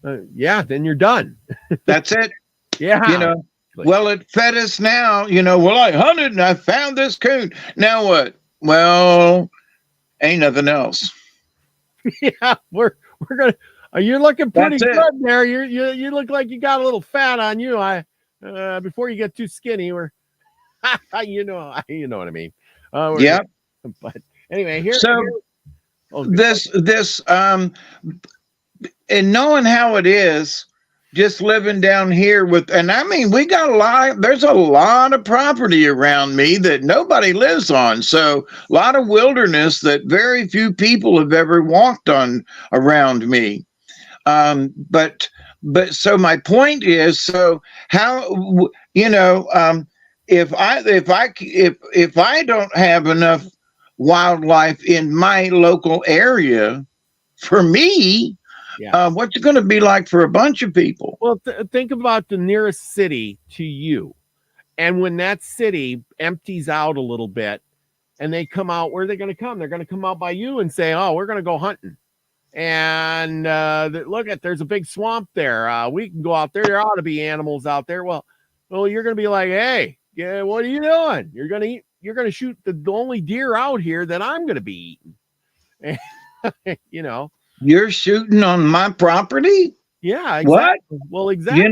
Then you're done. That's it. Yeah. Well, it fed us now, I hunted and I found this coon. Now what? Well, ain't nothing else. Yeah, we're gonna. You're looking pretty good there. You look like you got a little fat on you. Before you get too skinny, we're, you know what I mean. Yeah. But anyway, here. So and knowing how it is, just living down here and I mean, there's a lot of property around me that nobody lives on. So a lot of wilderness that very few people have ever walked on around me. But but so my point is, so how, if I don't have enough wildlife in my local area for me, Yeah. what's it going to be like for a bunch of people? Well, think about the nearest city to you. And when that city empties out a little bit and they come out, where are they going to come? They're going to come out by you and say, oh, we're going to go hunting. And look at, there's a big swamp there. We can go out there. There ought to be animals out there. Well, you're going to be like, hey, yeah, what are you doing? You're going to shoot the only deer out here that I'm going to be eating. You're shooting on my property? Yeah, exactly. What? Well, exactly.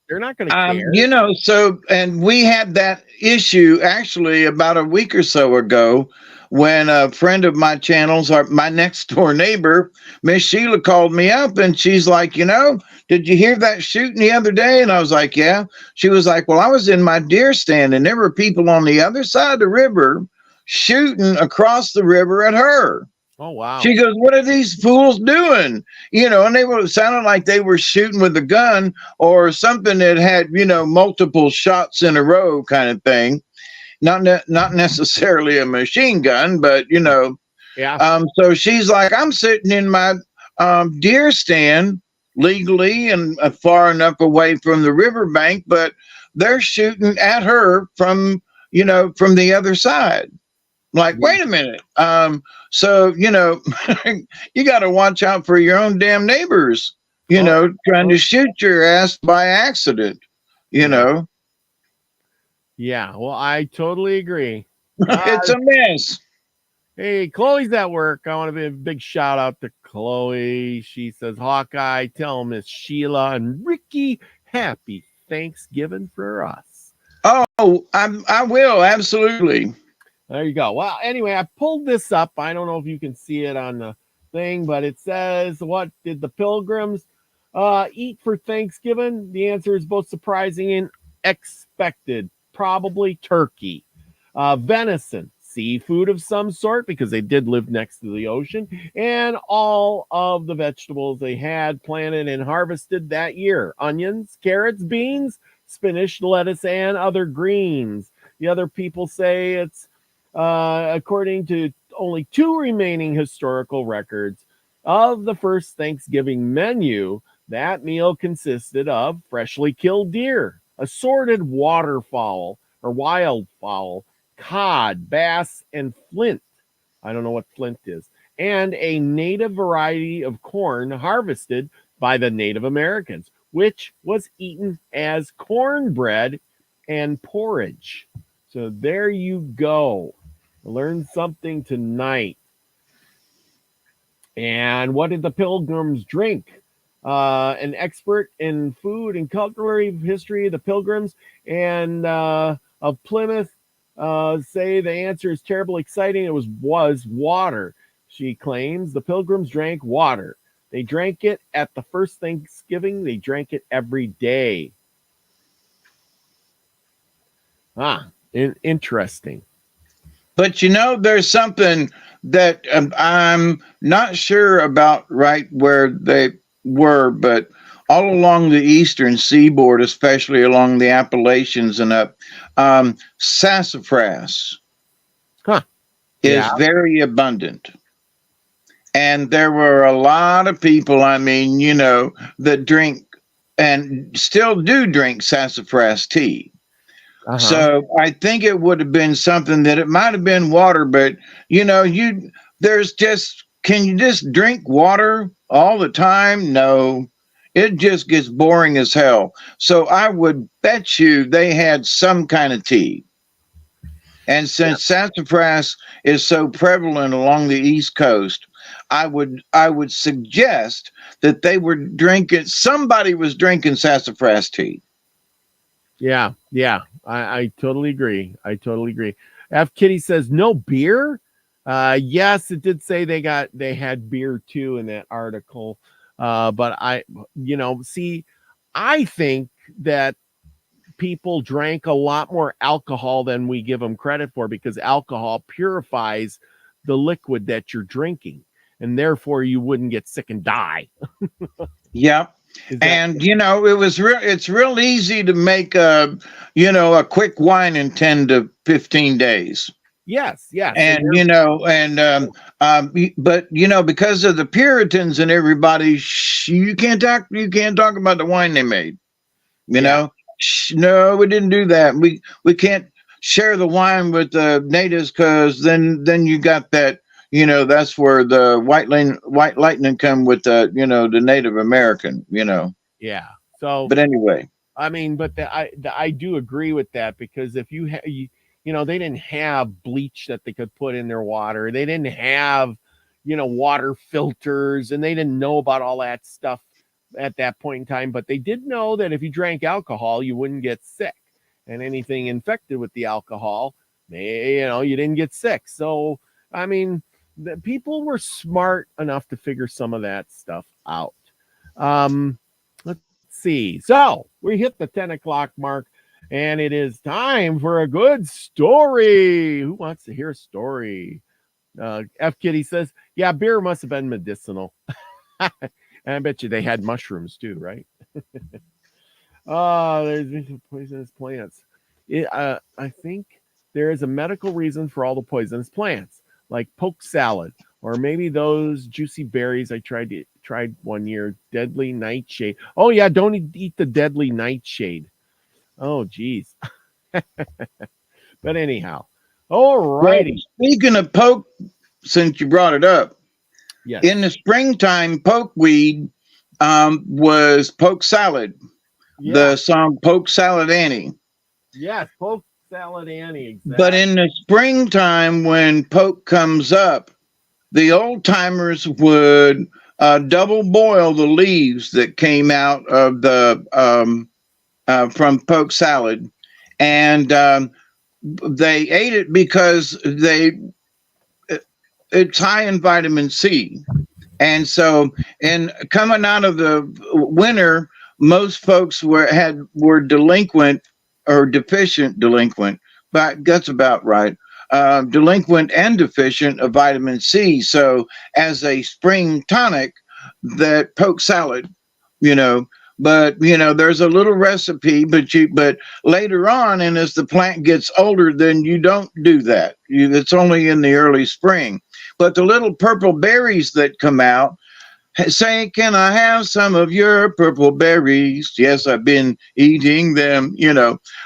They're not going to care. So, and we had that issue actually about a week or so ago when a friend of my channels, my next door neighbor, Miss Sheila, called me up and she's like, did you hear that shooting the other day? And I was like, yeah. She was like, well, I was in my deer stand and there were people on the other side of the river shooting across the river at her. Oh, wow. She goes, what are these fools doing? And they were sounding like they were shooting with a gun or something that had, multiple shots in a row kind of thing. Not necessarily a machine gun, but, Yeah. So she's like, I'm sitting in my deer stand legally and far enough away from the riverbank, but they're shooting at her from the other side. Like, wait a minute. So, you got to watch out for your own damn neighbors, trying to shoot your ass by accident, Yeah, well, I totally agree. It's a mess. Hey, Chloe's at work. I want to be a big shout out to Chloe. She says, Hawkeye, tell Miss Sheila and Ricky happy Thanksgiving for us. Oh, I will. Absolutely. There you go. Well, anyway, I pulled this up. I don't know if you can see it on the thing, but it says, what did the pilgrims eat for Thanksgiving? The answer is both surprising and expected. Probably turkey, venison, seafood of some sort, because they did live next to the ocean, and all of the vegetables they had planted and harvested that year. Onions, carrots, beans, spinach, lettuce, and other greens. The other people say it's according to only 2 remaining historical records of the first Thanksgiving menu, that meal consisted of freshly killed deer, assorted waterfowl or wildfowl, cod, bass, and flint. I don't know what flint is. And a native variety of corn harvested by the Native Americans, which was eaten as cornbread and porridge. So there you go. Learn something tonight. And what did the pilgrims drink? An expert in food and culinary history of the pilgrims and of Plymouth say the answer is terribly exciting. It was water. She claims the pilgrims drank water. They drank it at the first Thanksgiving. They drank it every day. Interesting. But there's something that I'm not sure about right where they were, but all along the eastern seaboard, especially along the Appalachians and up, sassafras is very abundant. And there were a lot of people, that drink and still do drink sassafras tea. So I think it would have been something that it might have been water, but can you just drink water all the time? No, it just gets boring as hell. So I would bet you they had some kind of tea. And since sassafras is so prevalent along the East Coast, I would suggest that they were somebody was drinking sassafras tea. Yeah. I totally agree. F Kitty says no beer. Yes, it did say they had beer too in that article. But I think that people drank a lot more alcohol than we give them credit for, because alcohol purifies the liquid that you're drinking, and therefore you wouldn't get sick and die. Yeah. And it's real easy to make a quick wine in 10 to 15 days. Yes. And but because of the Puritans and everybody, you can't talk about the wine they made. No, we didn't do that. We can't share the wine with the natives, because then you got that. That's where the white lightning come with the the Native American. Yeah. So, but anyway, I mean, but I do agree with that, because if you they didn't have bleach that they could put in their water. They didn't have water filters, and they didn't know about all that stuff at that point in time. But they did know that if you drank alcohol, you wouldn't get sick, and anything infected with the alcohol, you didn't get sick. So, I mean, the people were smart enough to figure some of that stuff out. Let's see. So we hit the 10 o'clock mark, and it is time for a good story. Who wants to hear a story? F Kitty says, yeah, beer must have been medicinal. And I bet you they had mushrooms too, right? There's poisonous plants. I think there is a medical reason for all the poisonous plants, like poke salad, or maybe those juicy berries I tried one year, deadly nightshade. Oh yeah, don't eat the deadly nightshade. Oh geez. But anyhow, all righty. Well, speaking of poke, since you brought it up, yes. In the springtime, pokeweed was poke salad. Yeah. The song "Poke Salad Annie." Yes, poke salad Annie. Exactly. But in the springtime, when poke comes up, the old timers would double boil the leaves that came out of the from poke salad, and they ate it because it's high in vitamin C. And so, and coming out of the winter, most folks were delinquent or delinquent, but that's about right. Delinquent and deficient of vitamin C. So, as a spring tonic, that poke salad, but there's a little recipe, but later on, and as the plant gets older, then you don't do that. It's only in the early spring. But the little purple berries that come out say, "Can I have some of your purple berries?" Yes, I've been eating them,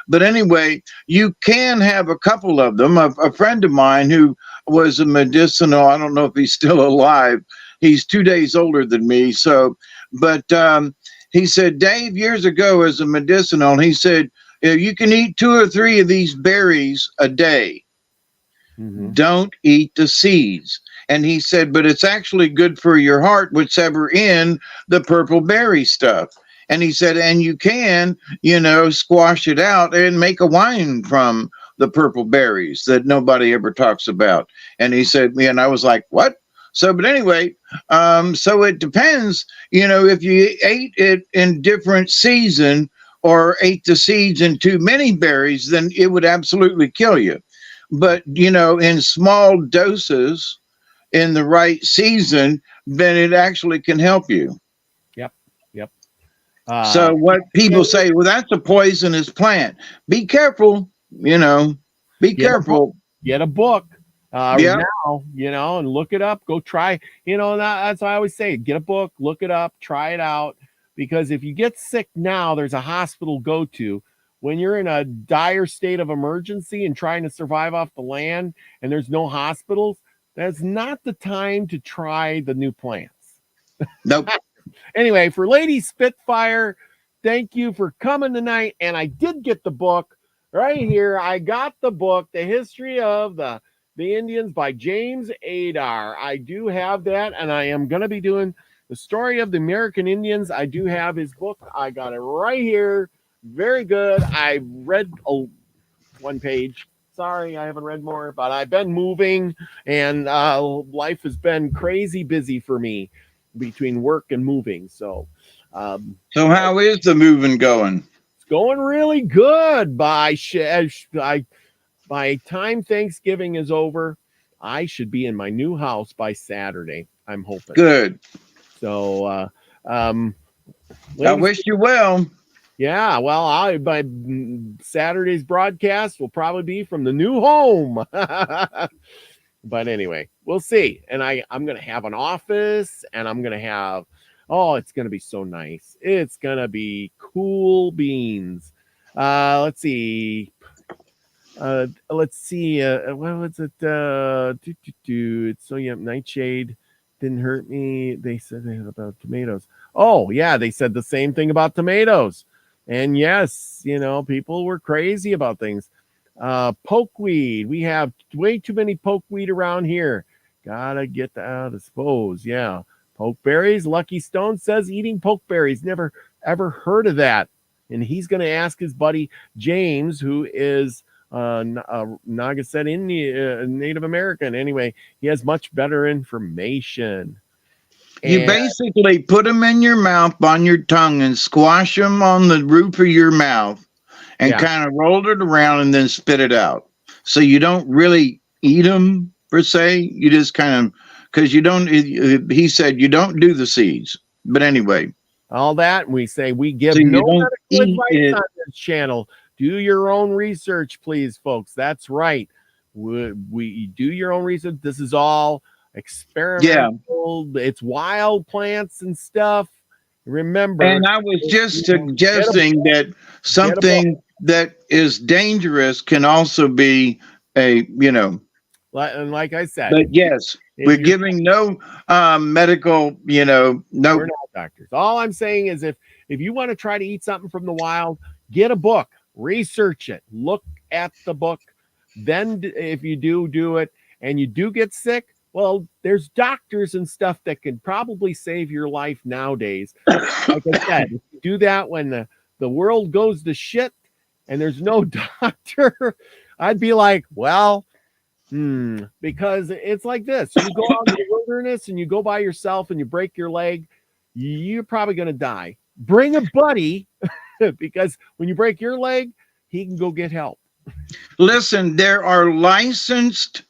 But anyway, you can have a couple of them. A friend of mine who was a medicinal, I don't know if he's still alive. He's 2 days older than me. So, but he said, Dave, years ago as a medicinal, he said, you can eat 2 or 3 of these berries a day. Mm-hmm. Don't eat the seeds. And he said, but it's actually good for your heart, whichever in the purple berry stuff. And he said, and you can, squash it out and make a wine from the purple berries that nobody ever talks about. And he said, and I was like, what? So, but anyway, so it depends, if you ate it in different season or ate the seeds in too many berries, then it would absolutely kill you. But, in small doses in the right season, then it actually can help you. Yep. So what people say, well, that's a poisonous plant. Be careful, be careful. Get a book. Now, and look it up, go try, that's what I always say, get a book, look it up, try it out, because if you get sick now, there's a hospital to go to. When you're in a dire state of emergency and trying to survive off the land and there's no hospitals, that's not the time to try the new plants. Nope. Anyway, for Lady Spitfire, thank you for coming tonight. And I did get the book right here. I got the book, The History of the Indians by James Adar. I do have that, and I am going to be doing the story of the American Indians. I do have his book. I got it right here. Very good. I read one page. Sorry, I haven't read more, but I've been moving, and life has been crazy busy for me between work and moving. So how is the moving going? It's going really good. By time Thanksgiving is over, I should be in my new house by Saturday. I'm hoping. Good. So I Ladies, wish you well. yeah, well, my Saturday's broadcast will probably be from the new home. But anyway, we'll see. And I'm going to have an office, and I'm going to have, oh, it's going to be so nice. It's going to be cool beans. Let's see. Let's see. What was it? It's so yeah, Nightshade didn't hurt me. They said about tomatoes. Oh yeah, they said the same thing about tomatoes. And yes, people were crazy about things. Pokeweed. We have way too many pokeweed around here. Gotta get out of dispose. Yeah. Pokeberries. Lucky Stone says eating pokeberries. Never ever heard of that. And he's going to ask his buddy James, who is Naga Native American. Anyway, he has much better information. You basically put them in your mouth on your tongue and squash them on the roof of your mouth and kind of roll it around and then spit it out. So you don't really eat them per se. You just kind of, because you don't, he said you don't do the seeds. But anyway. All that, we say we give no medical advice on this channel. Do your own research, please, folks. That's right. We do your own research. This is all experimental. Yeah. It's wild plants and stuff. Remember. And I was just suggesting that something that is dangerous can also be and like I said. But yes, we're giving no medical, no. We're not doctors. All I'm saying is if you want to try to eat something from the wild, get a book. Research it. Look at the book. Then if you do it and you do get sick, well, there's doctors and stuff that can probably save your life nowadays. Like I said, if you do that when the world goes to shit and there's no doctor, I'd be like, well, because it's like this. You go out in the wilderness and you go by yourself and you break your leg, you're probably going to die. Bring a buddy. Because when you break your leg, he can go get help. Listen, there are licensed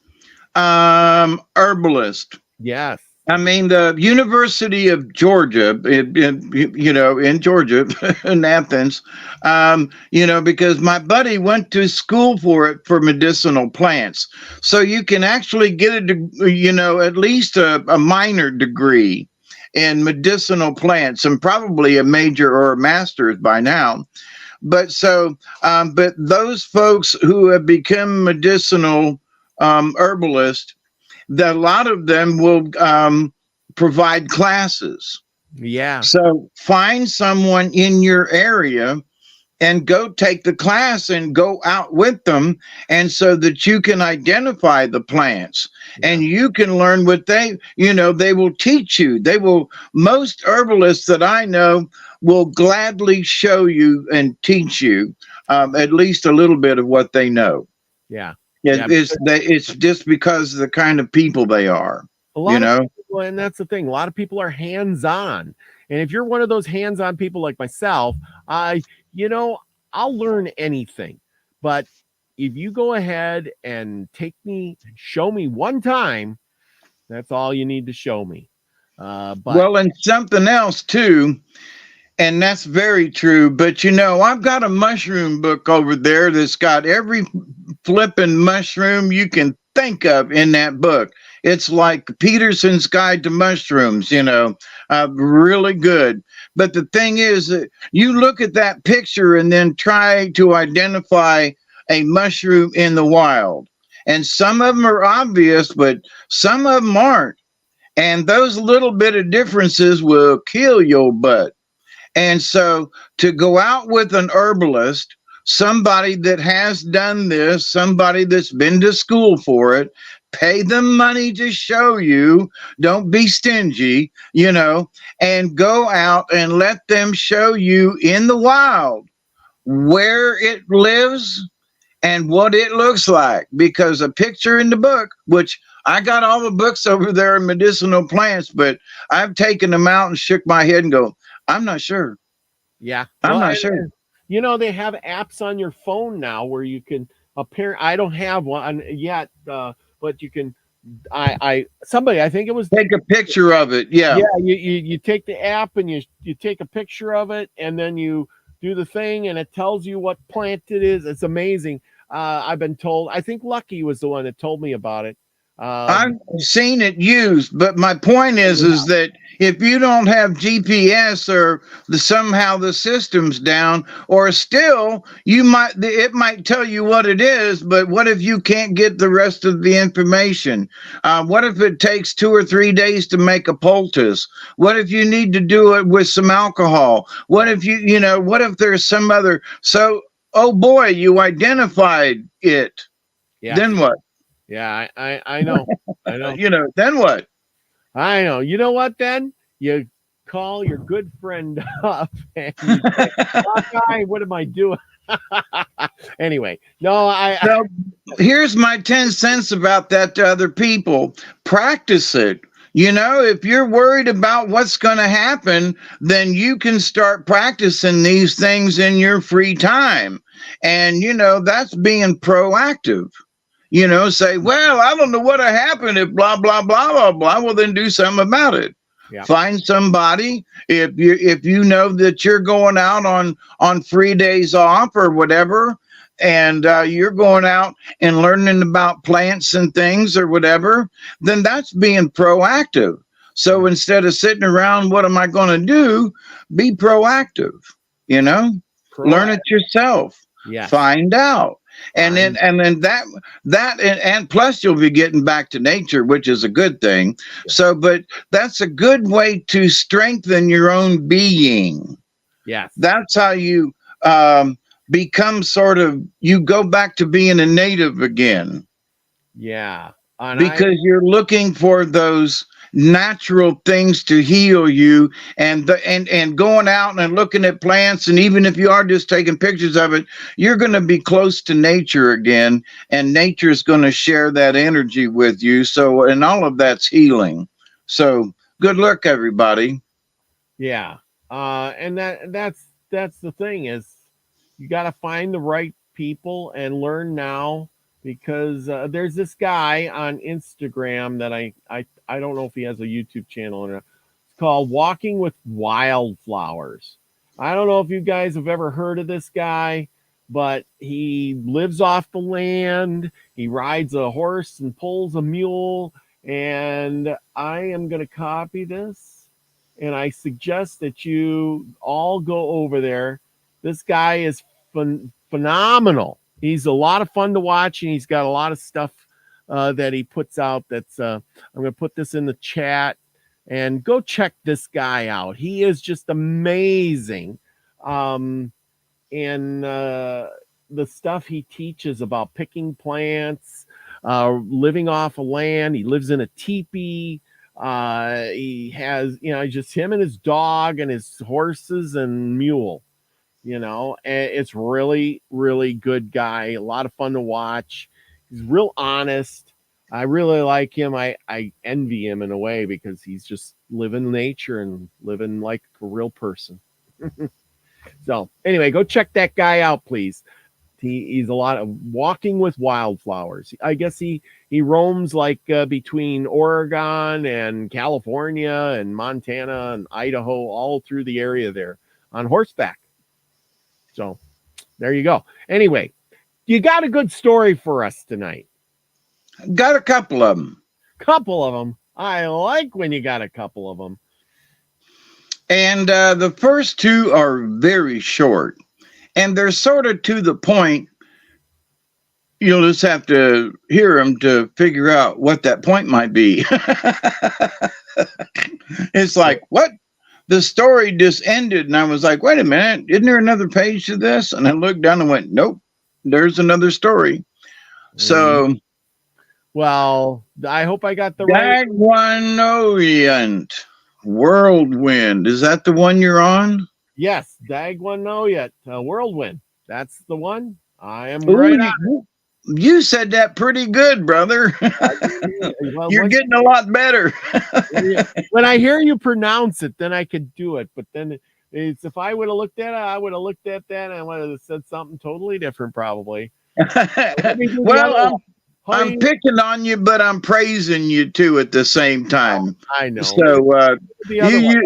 herbalists. Yes. I mean, the University of Georgia, in Georgia, in Athens, because my buddy went to school for medicinal plants. So you can actually get at least a minor degree in medicinal plants and probably a major or a master's by now. But but those folks who have become medicinal herbalists, that a lot of them will provide classes. Yeah. So find someone in your area and go take the class and go out with them, and so that you can identify the plants and you can learn what they will teach you. Most herbalists that I know will gladly show you and teach you at least a little bit of what they know. Yeah. It's just because of the kind of people they are. People, and that's the thing. A lot of people are hands-on. And if you're one of those hands-on people like myself, I'll learn anything. But if you go ahead and show me one time, that's all you need to show me. And something else too, and that's very true. But I've got a mushroom book over there that's got every flipping mushroom you can think of in that book. It's like Peterson's Guide to Mushrooms, really good. But the thing is that you look at that picture and then try to identify a mushroom in the wild. And some of them are obvious, but some of them aren't. And those little bit of differences will kill your butt. And so to go out with an herbalist, somebody that has done this, somebody that's been to school for it, pay them money to show you. Don't be stingy, and go out and let them show you in the wild where it lives and what it looks like. Because a picture in the book, which I got all the books over there in medicinal plants, but I've taken them out and shook my head and go, I'm not sure. Yeah. I'm not sure. They have apps on your phone now where you can I don't have one yet, but you can somebody, I think it was, Take a picture of it. Yeah. yeah, you take the app and you take a picture of it, and then you do the thing, and it tells you what plant it is. It's amazing. I've been told. I think Lucky was the one that told me about it. I've seen it used, but my point is that if you don't have GPS or somehow the system's down, or still it might tell you what it is, but what if you can't get the rest of the information? What if it takes 2 or 3 days to make a poultice? What if you need to do it with some alcohol? What if what if there's some other, so, oh boy, you identified it. Yeah. Then what? Yeah, I know. I know. Then what? I know. You know what? Then you call your good friend up and you say, Hawkeye, what am I doing? Anyway, no, here's my 10 cents about that to other people. Practice it. If you're worried about what's going to happen, then you can start practicing these things in your free time. And, that's being proactive. Say, well, I don't know what'll happen if blah, blah, blah, blah, blah. Well, then do something about it. Yeah. Find somebody. If you know that you're going out on free days off or whatever, and you're going out and learning about plants and things or whatever, then that's being proactive. So instead of sitting around, what am I going to do? Be proactive, learn it yourself. Yeah. Find out. And then plus you'll be getting back to nature, which is a good thing. Yeah. So, but that's a good way to strengthen your own being. Yes. That's how you become you go back to being a native again. Yeah. Because you're looking for those natural things to heal you, and going out and looking at plants, and even if you are just taking pictures of it, you're going to be close to nature again, and nature is going to share that energy with you. So, and all of that's healing. So good luck, everybody. Yeah. And that's the thing, is you got to find the right people and learn now, because there's this guy on Instagram that I don't know if he has a YouTube channel or not. It's called Walking with Wildflowers. I don't know if you guys have ever heard of this guy, but he lives off the land. He rides a horse and pulls a mule. And I am going to copy this, and I suggest that you all go over there. This guy is phenomenal. He's a lot of fun to watch, and he's got a lot of stuff that he puts out. That's I'm going to put this in the chat, and go check this guy out. He is just amazing. And the stuff he teaches about picking plants, living off of land. He lives in a teepee. He has, just him and his dog and his horses and mule. And it's really, really good guy. A lot of fun to watch. He's real honest. I really like him. I envy him in a way, because he's just living nature and living like a real person. So anyway, go check that guy out, please. He's a lot of Walking with Wildflowers. I guess he roams like between Oregon and California and Montana and Idaho, all through the area there on horseback. So there you go. Anyway, you got a good story for us tonight. Got a couple of them. I like when you got a couple of them. And the first two are very short, and they're sort of to the point. You'll just have to hear them to figure out what that point might be. It's like, what? The story just ended, and I was like, wait a minute, isn't there another page to this? And I looked down and went, nope, there's another story. So, well, I hope I got the right. Dagwanoyant Whirlwind. Is that the one you're on? Yes, Dagwanoyant Whirlwind. That's the one. I am right on. You said that pretty good, brother. Well, you're getting a lot better. When I hear you pronounce it, then I could do it. But then if I would have looked at it, I would have looked at that and I would have said something totally different, probably. Well, I'm Hi. picking on you, but I'm praising you too at the same time. I know. So The other one.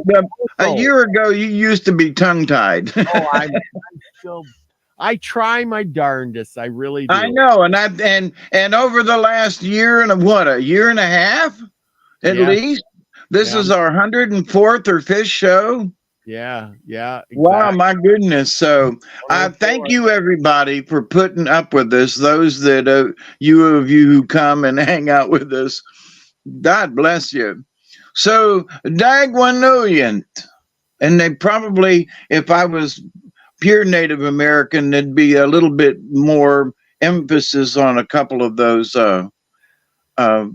a Also, year ago, you used to be tongue tied. I'm still. I try my darndest. I really I do. know, and over the last year and a year and a half at Yeah. least. This Yeah. is our 104th or 5th show. Yeah. Yeah. Wow, Exactly. my goodness. So I thank 104. you everybody for putting up with this. Those that you who come and hang out with us. God bless you. So Dagwanouient. And they probably, if I was pure Native American, there'd be a little bit more emphasis on a couple of those uh, uh,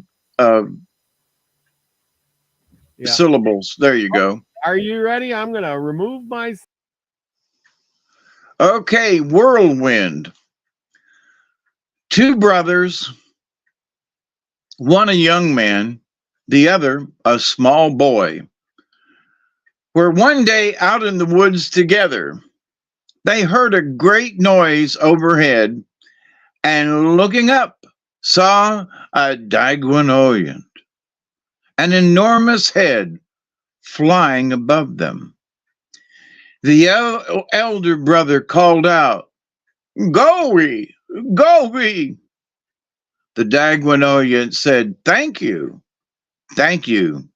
Yeah. syllables. There you go. Are you ready? I'm gonna remove my. Okay, whirlwind. Two brothers, one a young man, the other a small boy, were one day out in the woods together. They heard a great noise overhead and looking up, saw a Daigwanoyan, an enormous head flying above them. The elder brother called out, "Go we, go we." The Daigwanoyan said, "Thank you, thank you.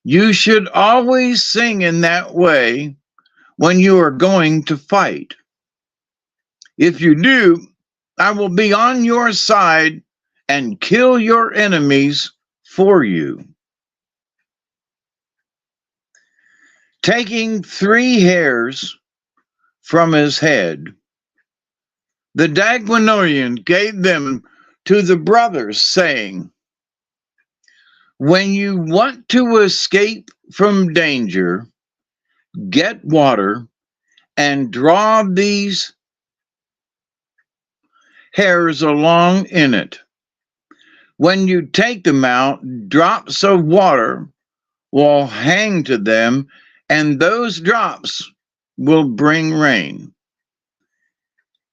You should always sing in that way when you are going to fight. If you do, I will be on your side and kill your enemies for you." Taking 3 hairs from his head, the Daigwanoyan gave them to the brothers, saying, "When you want to escape from danger, get water and draw these hairs along in it. When you take them out, drops of water will hang to them, and those drops will bring rain."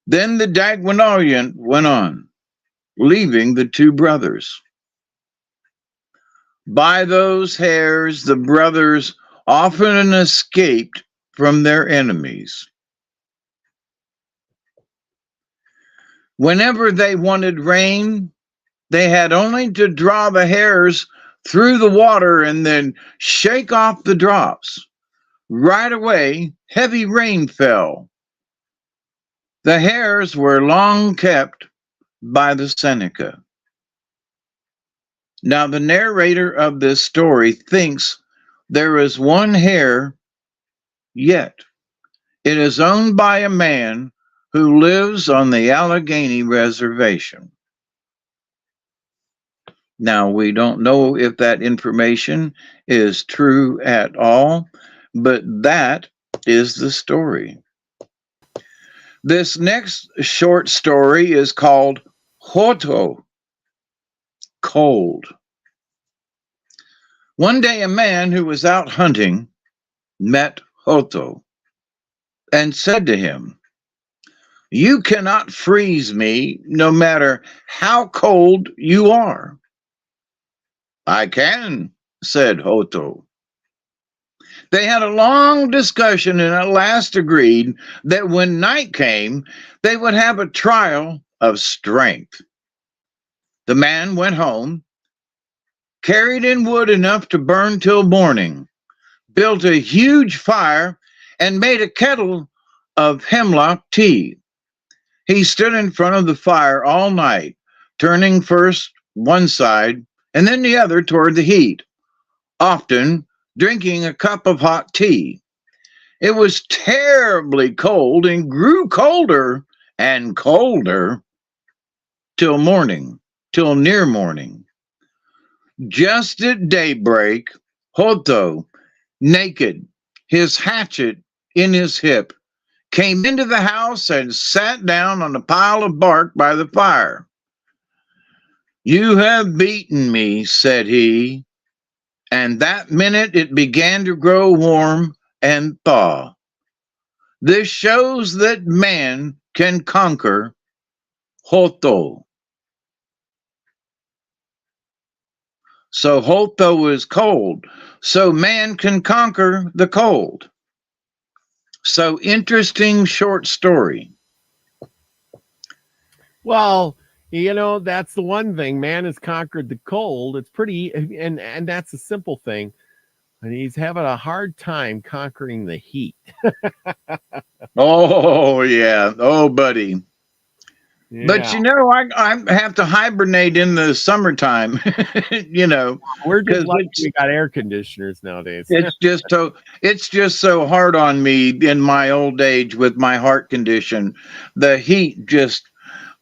Then the Daigwanoyan went on, leaving the 2 brothers. By those hairs, the brothers often escaped from their enemies. Whenever they wanted rain, they had only to draw the hairs through the water and then shake off the drops. Right away, heavy rain fell. The hairs were long kept by the Seneca. Now, the narrator of this story thinks there is one hair yet. It is owned by a man who lives on the Allegheny Reservation. Now, we don't know if that information is true at all, but that is the story. This next short story is called Hoto, cold. One day, a man who was out hunting met Hoto and said to him, "You cannot freeze me no matter how cold you are." "I can," said Hoto. They had a long discussion and at last agreed that when night came, they would have a trial of strength. The man went home, carried in wood enough to burn till morning, built a huge fire, and made a kettle of hemlock tea. He stood in front of the fire all night, turning first one side and then the other toward the heat, often drinking a cup of hot tea. It was terribly cold and grew colder and colder till morning, till near morning. Just at daybreak, Hoto, naked, his hatchet in his hip, came into the house and sat down on a pile of bark by the fire. "You have beaten me," said he, and that minute it began to grow warm and thaw. This shows that man can conquer Hoto. So Holtho is cold. So man can conquer the cold. So interesting short story. Well, that's the one thing. Man has conquered the cold. It's pretty, and that's a simple thing. And he's having a hard time conquering the heat. Oh yeah. Oh buddy. But Yeah, I have to hibernate in the summertime, we're just because lucky we got air conditioners nowadays. it's just so hard on me in my old age with my heart condition. The heat just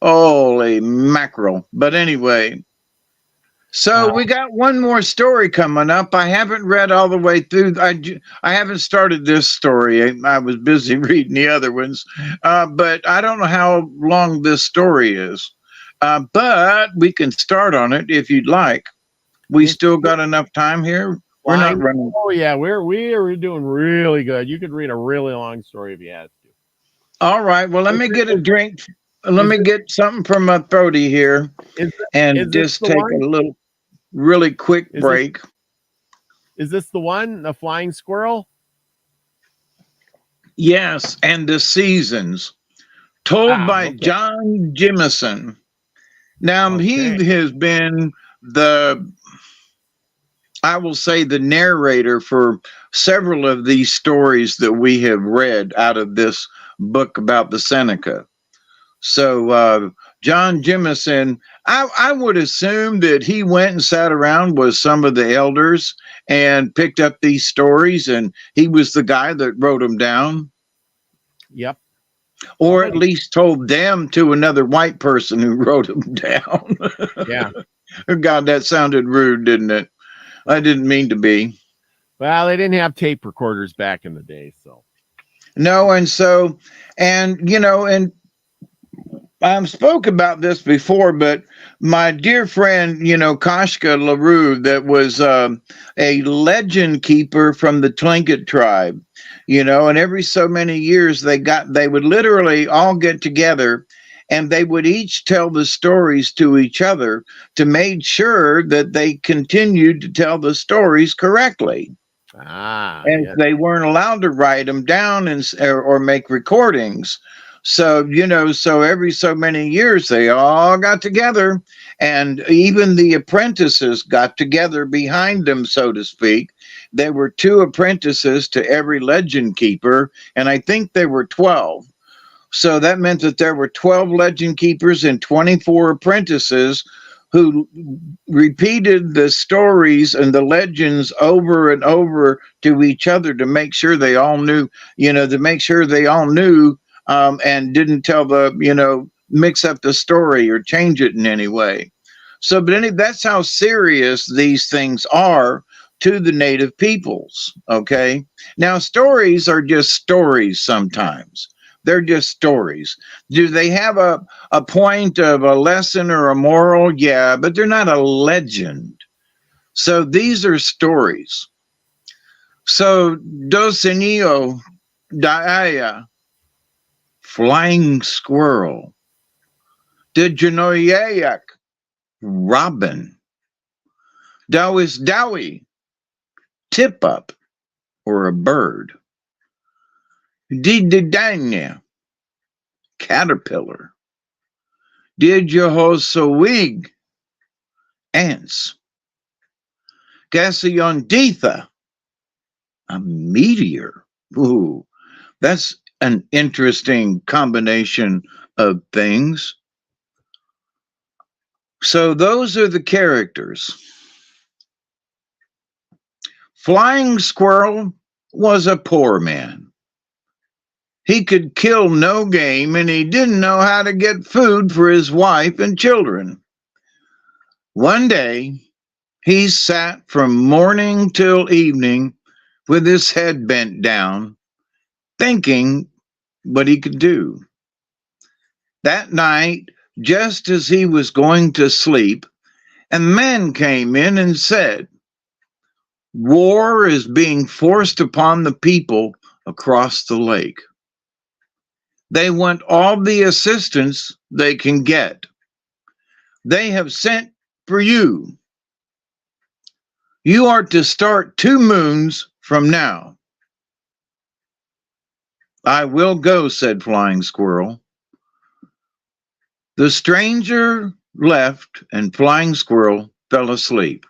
holy mackerel. But anyway, so Uh, we got one more story coming up. I haven't read all the way through. I haven't started this story. I was busy reading the other ones, but I don't know how long this story is. But we can start on it if you'd like. We it's still got enough time here. We're not flying. running. Oh yeah, we're doing really good. You could read a really long story if you had to. All right. Well, let Is me this, get a drink. Let is me this, get something from my throaty here is is and this just the take one? a little really quick Is this break. is this the one? The flying squirrel? Yes, and the seasons, told by Okay. John Jimison. Now, he Okay. has been the, I will say, the narrator for several of these stories that we have read out of this book about the Seneca. So, John Jimison, I would assume that he went and sat around with some of the elders and picked up these stories, and he was the guy that wrote them down, Yep. I'll or bet at least told them to another white person who wrote them down. yeah. God, that sounded rude, didn't it? I didn't mean to be. Well, they didn't have tape recorders back in the day, so No, and so, and I've spoke about this before, but my dear friend, Kashka LaRue, that was a legend keeper from the Tlingit tribe, and every so many years they would literally all get together and they would each tell the stories to each other to make sure that they continued to tell the stories correctly. And yeah. they weren't allowed to write them down or make recordings. So, so every so many years they all got together, and even the apprentices got together behind them, so to speak. There were two apprentices to every legend keeper, and I think there were 12. So that meant that there were 12 legend keepers and 24 apprentices who repeated the stories and the legends over and over to each other to make sure they all knew, and didn't mix up the story or change it in any way. So, that's how serious these things are to the native peoples. Okay. Now, stories are just stories sometimes. They're just stories. Do they have a point of a lesson or a moral? Yeah, but they're not a legend. So these are stories. So Dosenio Daaya, flying squirrel. Dijanoyayak, robin. Dawis Dowie, tip up, or a bird. Dididanya, caterpillar. Didjahosawig, ants. Gasayonditha, a meteor. Ooh, that's an interesting combination of things. So those are the characters. Flying Squirrel was a poor man. He could kill no game, and he didn't know how to get food for his wife and children. One day, he sat from morning till evening with his head bent down, thinking what he could do. That night, just as he was going to sleep, a man came in and said, "War is being forced upon the people across the lake. They want all the assistance they can get. They have sent for you. You are to start 2 moons from now. I will go, said Flying Squirrel. The stranger left, and Flying Squirrel fell asleep.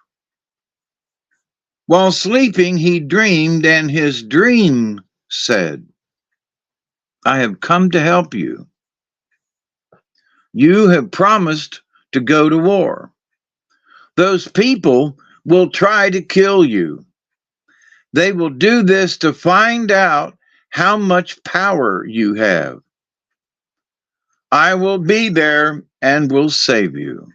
While sleeping, he dreamed, and his dream said, I have come to help you. You have promised to go to war. Those people will try to kill you. They will do this to find out how much power you have. I will be there and will save you.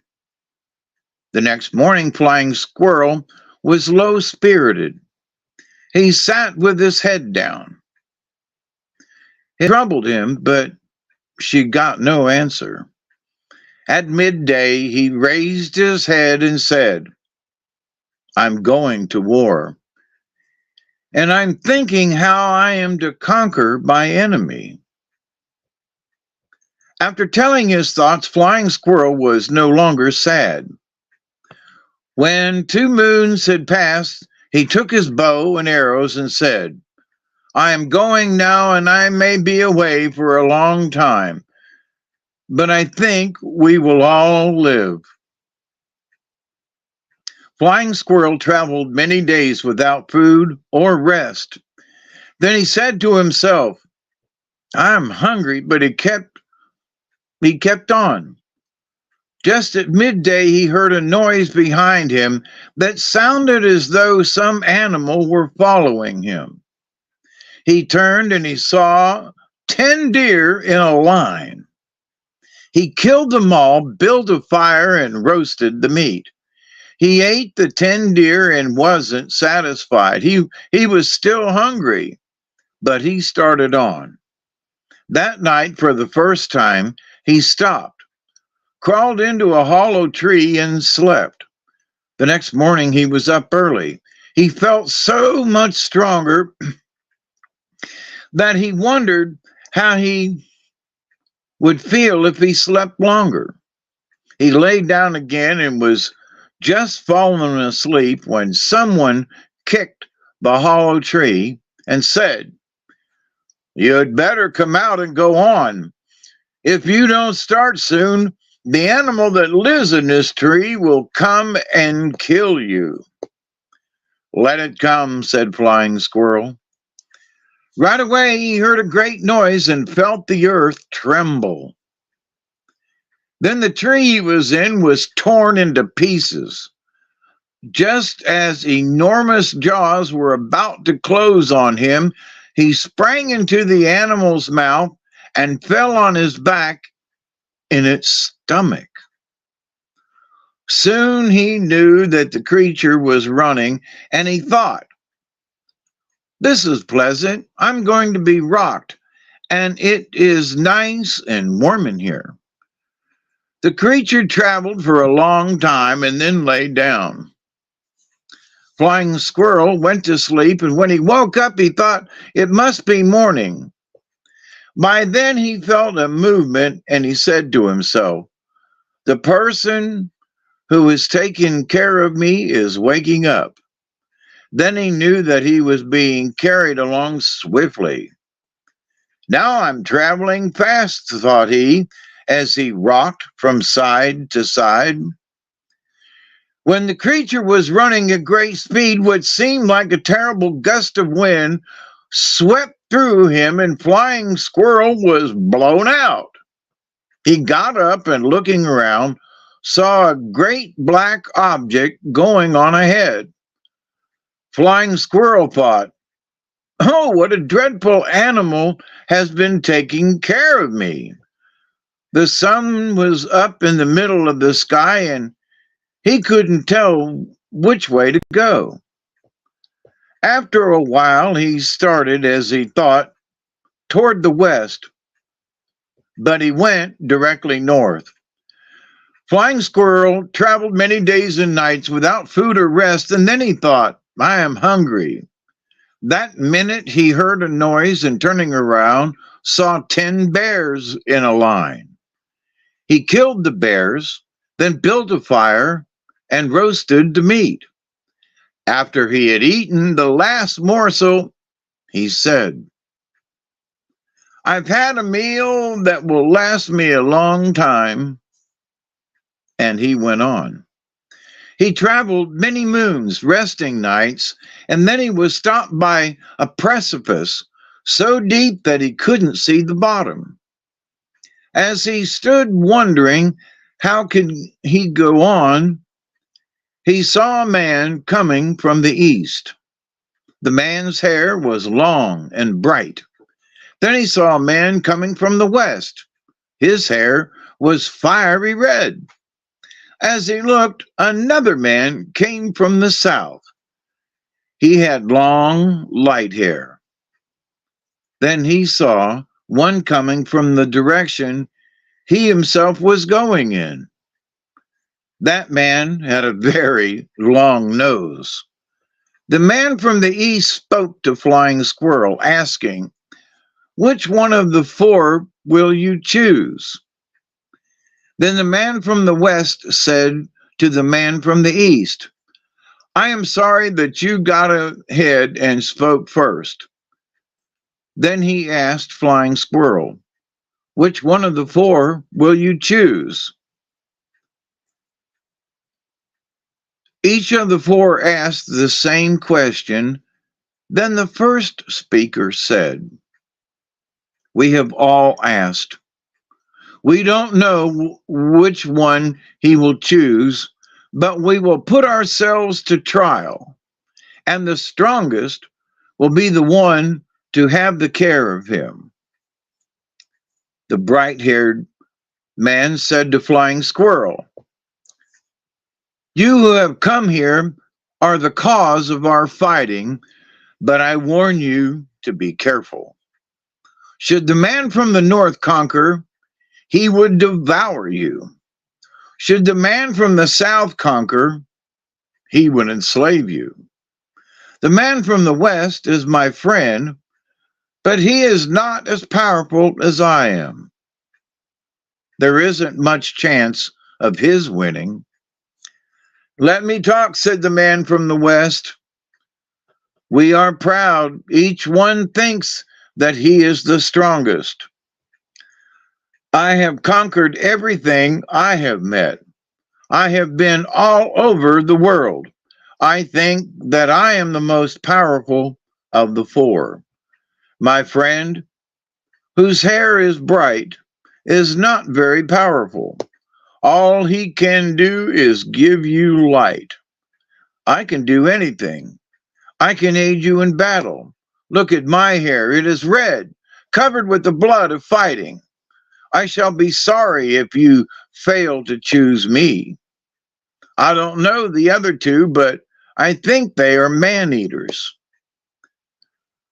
The next morning, Flying Squirrel was low-spirited. He sat with his head down. It troubled him, but she got no answer. At midday, he raised his head and said, I'm going to war, and I'm thinking how I am to conquer my enemy. After telling his thoughts, Flying Squirrel was no longer sad. When 2 moons had passed, he took his bow and arrows and said, I am going now, and I may be away for a long time, but I think we will all live. Flying Squirrel traveled many days without food or rest. Then he said to himself, I'm hungry, but he kept on. Just at midday, he heard a noise behind him that sounded as though some animal were following him. He turned and he saw 10 deer in a line. He killed them all, built a fire, and roasted the meat. He ate the 10 deer and wasn't satisfied. He was still hungry, but he started on. That night, for the first time, he stopped, crawled into a hollow tree, and slept. The next morning, he was up early. He felt so much stronger that he wondered how he would feel if he slept longer. He lay down again and was just falling asleep when someone kicked the hollow tree and said, You'd better come out and go on. If you don't start soon, the animal that lives in this tree will come and kill you. Let it come, said Flying Squirrel. Right away, he heard a great noise and felt the earth tremble. Then the tree he was in was torn into pieces. Just as enormous jaws were about to close on him, he sprang into the animal's mouth and fell on his back in its stomach. Soon he knew that the creature was running, and he thought, This is pleasant. I'm going to be rocked, and it is nice and warm in here. The creature traveled for a long time and then lay down. Flying Squirrel went to sleep, and when he woke up, he thought it must be morning. By then, he felt a movement, and he said to himself, The person who is taking care of me is waking up. Then he knew that he was being carried along swiftly. Now I'm traveling fast, thought he, as he rocked from side to side. When the creature was running at great speed, what seemed like a terrible gust of wind swept through him, and Flying Squirrel was blown out. He got up and, looking around, saw a great black object going on ahead. Flying Squirrel thought, Oh, what a dreadful animal has been taking care of me. The sun was up in the middle of the sky, and he couldn't tell which way to go. After a while, he started, as he thought, toward the west, but he went directly north. Flying Squirrel traveled many days and nights without food or rest, and then he thought, I am hungry. That minute he heard a noise, and turning around, saw 10 bears in a line. He killed the bears, then built a fire and roasted the meat. After he had eaten the last morsel, he said, "I've had a meal that will last me a long time." And he went on. He traveled many moons, resting nights, and then he was stopped by a precipice so deep that he couldn't see the bottom. As he stood wondering how could he go on, he saw a man coming from the east. The man's hair was long and bright. Then he saw a man coming from the west. His hair was fiery red. As he looked, another man came from the south. He had long, light hair. Then he saw one coming from the direction he himself was going in. That man had a very long nose. The man from the east spoke to Flying Squirrel, asking, "Which one of the four will you choose?" Then the man from the west said to the man from the east, "I am sorry that you got ahead and spoke first." Then he asked Flying Squirrel, "Which one of the four will you choose?" Each of the four asked the same question. Then the first speaker said, "We have all asked. We don't know which one he will choose, but we will put ourselves to trial, and the strongest will be the one to have the care of him." The bright-haired man said to Flying Squirrel, "You who have come here are the cause of our fighting, but I warn you to be careful. Should the man from the north conquer, he would devour you. Should the man from the south conquer, he would enslave you. The man from the west is my friend, but he is not as powerful as I am. There isn't much chance of his winning." "Let me talk," said the man from the west. "We are proud. Each one thinks that he is the strongest. I have conquered everything I have met. I have been all over the world. I think that I am the most powerful of the four. My friend, whose hair is bright, is not very powerful. All he can do is give you light. I can do anything. I can aid you in battle. Look at my hair. It is red, covered with the blood of fighting. I shall be sorry if you fail to choose me. I don't know the other two, but I think they are man-eaters."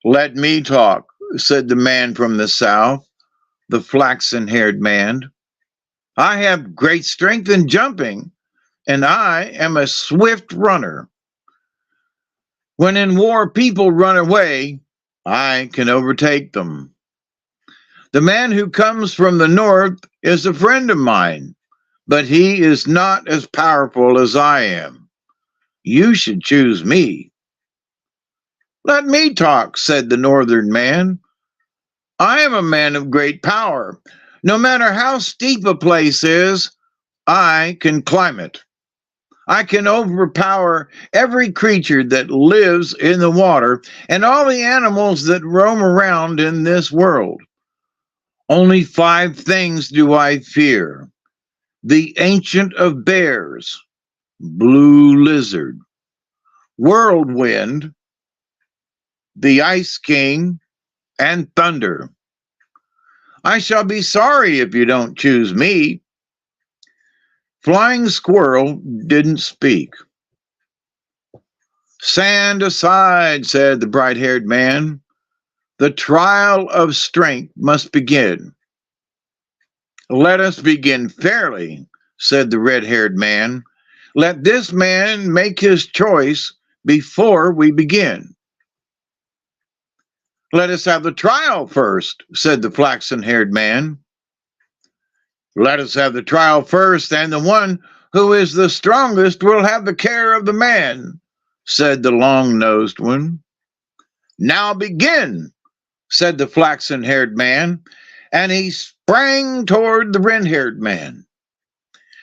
"Let me talk," said the man from the south, the flaxen-haired man. "I have great strength in jumping, and I am a swift runner. When in war people run away, I can overtake them. The man who comes from the north is a friend of mine, but he is not as powerful as I am. You should choose me." "Let me talk," said the northern man. "I am a man of great power. No matter how steep a place is, I can climb it. I can overpower every creature that lives in the water and all the animals that roam around in this world. Only 5 things do I fear: the ancient of bears, blue lizard, whirlwind, the ice king, and thunder. I shall be sorry if you don't choose me." Flying Squirrel didn't speak. "Stand aside," said the bright-haired man. "The trial of strength must begin." "Let us begin fairly," said the red-haired man. "Let this man make his choice before we begin." "Let us have the trial first," said the flaxen-haired man. "Let us have the trial first, and the one who is the strongest will have the care of the man," said the long-nosed one. Now begin, said the flaxen-haired man, and he sprang toward the red-haired man.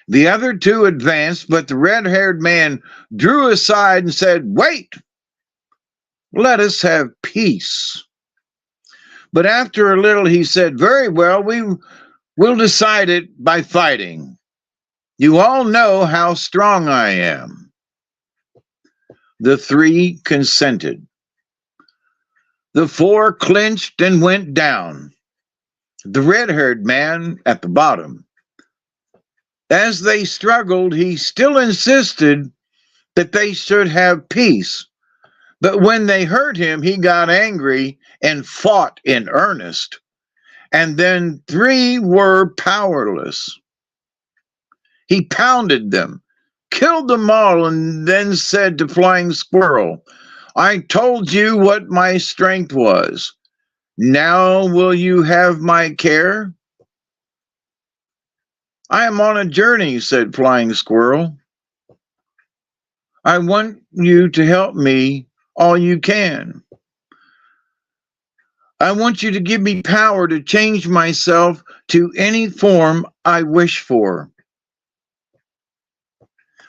The other two advanced, but the red-haired man drew aside and said, Wait, let us have peace. But after a little he said, Very well, we will decide it by fighting. You all know how strong I am. The three consented. The four clinched and went down, the red-haired man at the bottom. As they struggled, he still insisted that they should have peace. But when they heard him, he got angry and fought in earnest. And then three were powerless. He pounded them, killed them all, and then said to Flying Squirrel, I told you what my strength was. Now will you have my care? I am on a journey, said Flying Squirrel. I want you to help me all you can. I want you to give me power to change myself to any form I wish for.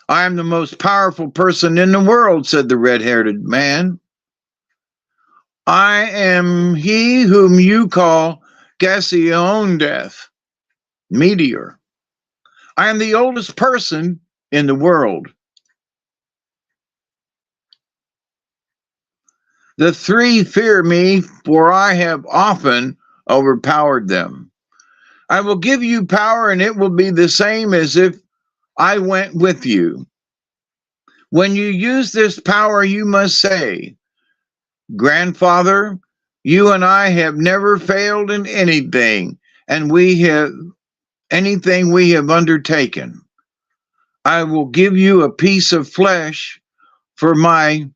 I am the most powerful person in the world, said the red-haired man. I am he whom you call Gassion Death, Meteor. I am the oldest person in the world. The three fear me, for I have often overpowered them. I will give you power, and it will be the same as if I went with you. When you use this power, you must say, Grandfather, you and I have never failed in anything, and we have undertaken. I will give you a piece of flesh for my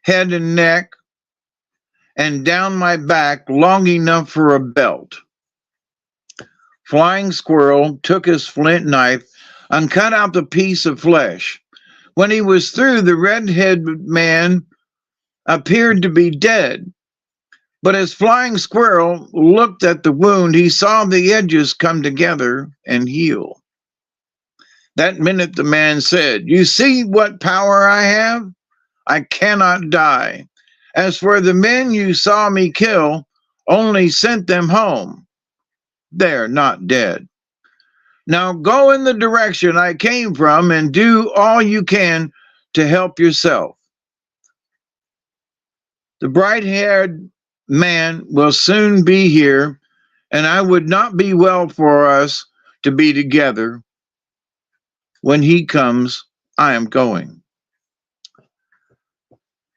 head and neck, and down my back long enough for a belt. Flying Squirrel took his flint knife and cut out the piece of flesh. When he was through, the red-headed man appeared to be dead. But as Flying Squirrel looked at the wound, he saw the edges come together and heal. That minute the man said, You see what power I have? I cannot die. As for the men you saw me kill, only sent them home. They're not dead. Now go in the direction I came from and do all you can to help yourself. The bright-haired man will soon be here, and I would not be well for us to be together. When he comes, I am going.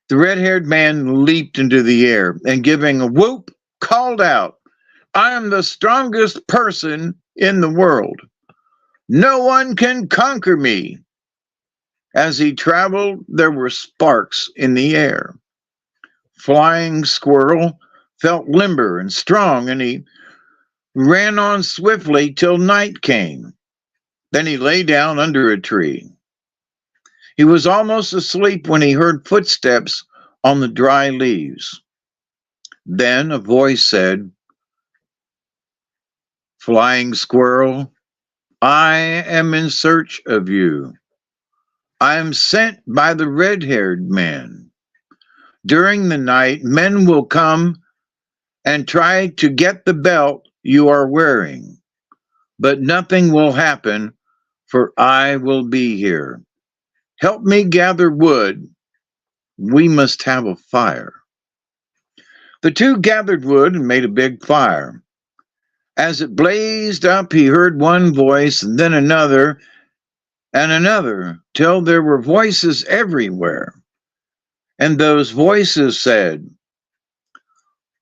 The red-haired man leaped into the air and, giving a whoop, called out, I am the strongest person in the world. No one can conquer me. As he traveled, there were sparks in the air. Flying Squirrel felt limber and strong, and he ran on swiftly till night came. Then he lay down under a tree. He was almost asleep when he heard footsteps on the dry leaves. Then a voice said, Flying Squirrel, I am in search of you. I am sent by the red-haired man. During the night, men will come and try to get the belt you are wearing, but nothing will happen, for I will be here. Help me gather wood. We must have a fire. The two gathered wood and made a big fire. As it blazed up, he heard one voice, and then another, and another, till there were voices everywhere. And those voices said,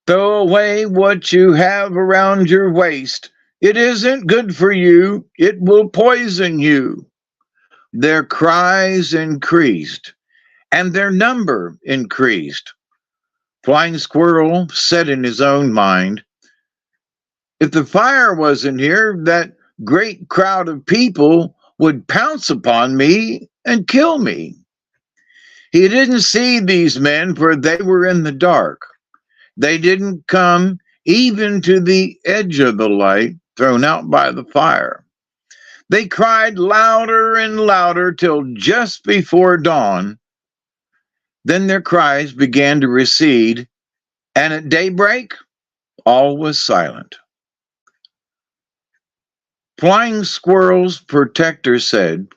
Throw away what you have around your waist. It isn't good for you. It will poison you. Their cries increased, and their number increased. Flying Squirrel said in his own mind, If the fire wasn't here, that great crowd of people would pounce upon me and kill me. He didn't see these men, for they were in the dark. They didn't come even to the edge of the light thrown out by the fire. They cried louder and louder till just before dawn. Then their cries began to recede, and at daybreak, all was silent. Flying Squirrel's protector said,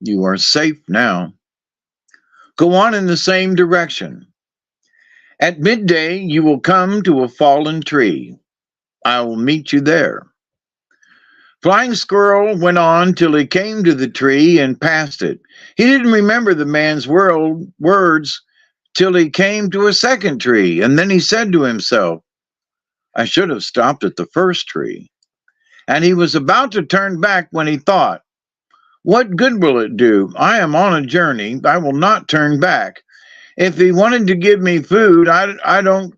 "You are safe now. Go on in the same direction. At midday, you will come to a fallen tree. I will meet you there." Flying Squirrel went on till he came to the tree and passed it. He didn't remember the man's words till he came to a second tree, and then he said to himself, "I should have stopped at the first tree." And he was about to turn back when he thought, "What good will it do? I am on a journey. I will not turn back. If he wanted to give me food, I don't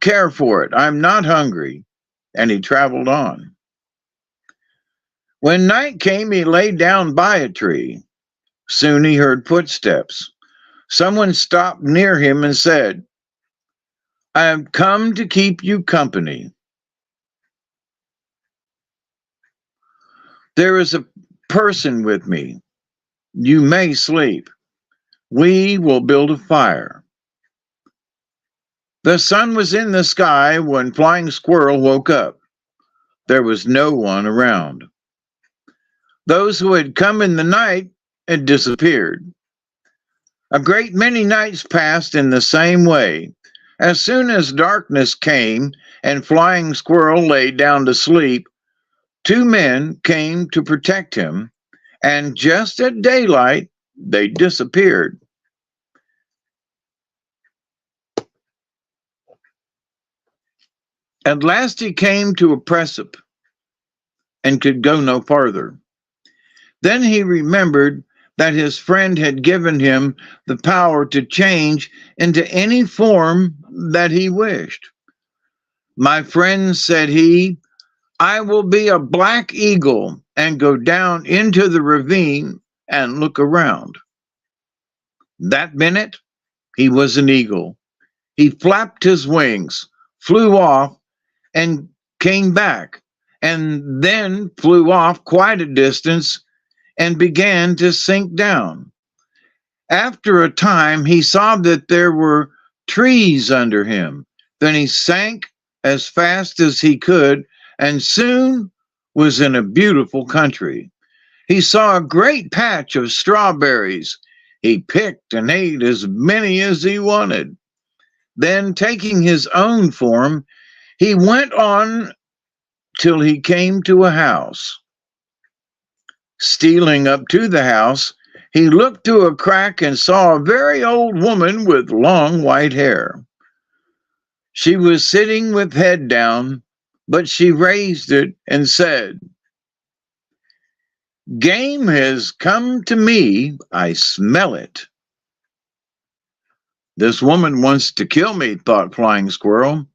care for it. I'm not hungry." And he traveled on. When night came, he lay down by a tree. Soon he heard footsteps. Someone stopped near him and said, "I have come to keep you company. There is a person with me. You may sleep. We will build a fire." The sun was in the sky when Flying Squirrel woke up. There was no one around. Those who had come in the night had disappeared. A great many nights passed in the same way. As soon as darkness came and Flying Squirrel lay down to sleep, two men came to protect him, and just at daylight, they disappeared. At last he came to a precipice and could go no farther. Then he remembered that his friend had given him the power to change into any form that he wished. "My friend," said he, "I will be a black eagle and go down into the ravine and look around." That minute, he was an eagle. He flapped his wings, flew off, and came back, and then flew off quite a distance and began to sink down. After a time, he saw that there were trees under him. Then he sank as fast as he could and soon was in a beautiful country. He saw a great patch of strawberries. He picked and ate as many as he wanted. Then, taking his own form, he went on till he came to a house. Stealing up to the house, he looked through a crack and saw a very old woman with long white hair. She was sitting with head down, but she raised it and said, "Game has come to me. I smell it." "This woman wants to kill me," thought Flying Squirrel.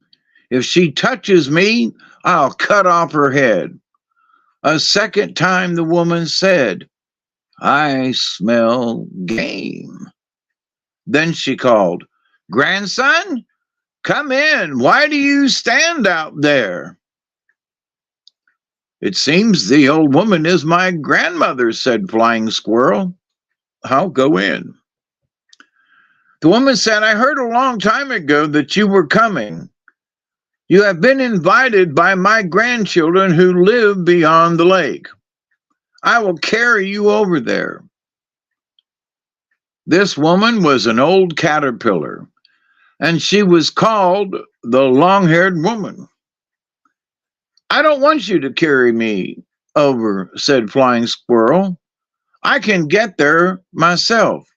"If she touches me, I'll cut off her head." A second time the woman said, "I smell game." Then she called, "Grandson, come in. Why do you stand out there?" "It seems the old woman is my grandmother," said Flying Squirrel. "I'll go in." The woman said, "I heard a long time ago that you were coming. You have been invited by my grandchildren who live beyond the lake. I will carry you over there." This woman was an old caterpillar, and she was called the long-haired woman. "I don't want you to carry me over," said Flying Squirrel. "I can get there myself."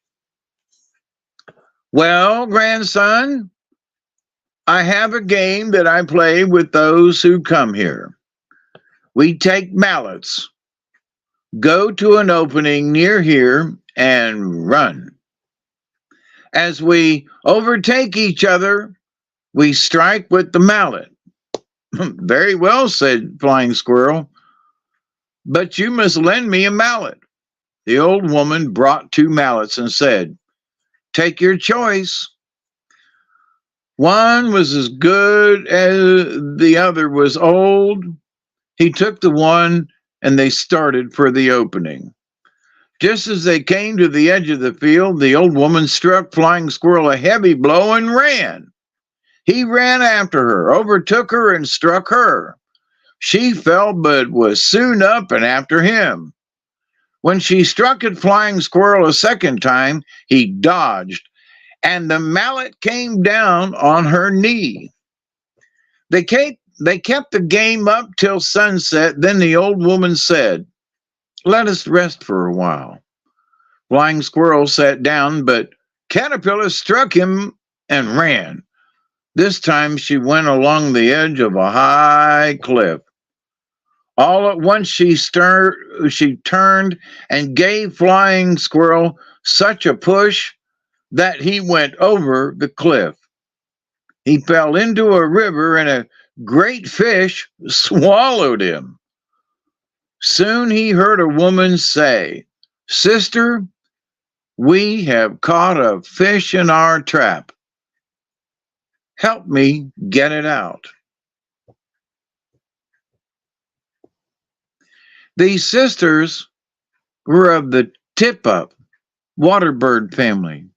"Well, grandson, I have a game that I play with those who come here. We take mallets, go to an opening near here, and run. As we overtake each other, we strike with the mallet." "Very well," said Flying Squirrel, "but you must lend me a mallet." The old woman brought two mallets and said, Take your choice. One was as good as the other was old. He took the one and they started for the opening. Just as they came to the edge of the field, the old woman struck Flying Squirrel a heavy blow and ran. He ran after her, overtook her, and struck her. She fell, but was soon up and after him. When she struck at Flying Squirrel a second time, he dodged, and the mallet came down on her knee. They kept the game up till sunset. Then the old woman said, "Let us rest for a while." Flying Squirrel sat down, but Caterpillar struck him and ran. This time she went along the edge of a high cliff. All at once she turned and gave Flying Squirrel such a push that he went over the cliff. He fell into a river and a great fish swallowed him. Soon he heard a woman say, "Sister, we have caught a fish in our trap. Help me get it out." These sisters were of the tip-up waterbird family.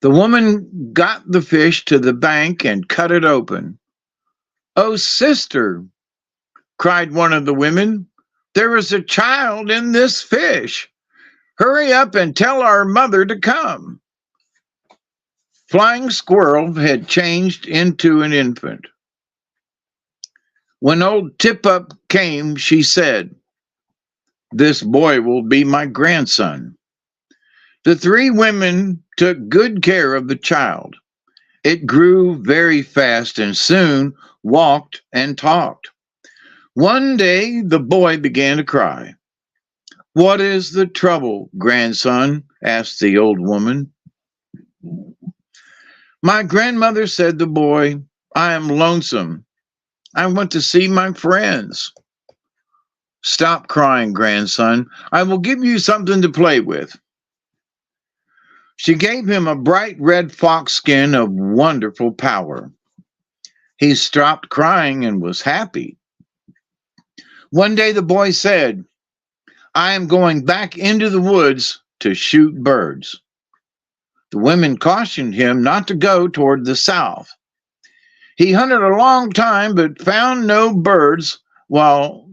The woman got the fish to the bank and cut it open. "Oh, sister," cried one of the women, "there is a child in this fish. Hurry up and tell our mother to come." Flying Squirrel had changed into an infant. When old Tip-Up came, she said, "This boy will be my grandson." The three women took good care of the child. It grew very fast and soon walked and talked. One day, the boy began to cry. "What is the trouble, grandson?" asked the old woman. "My grandmother," said the boy, "I am lonesome. I want to see my friends." "Stop crying, grandson. I will give you something to play with." She gave him a bright red fox skin of wonderful power. He stopped crying and was happy. One day the boy said, "I am going back into the woods to shoot birds." The women cautioned him not to go toward the south. He hunted a long time but found no birds. While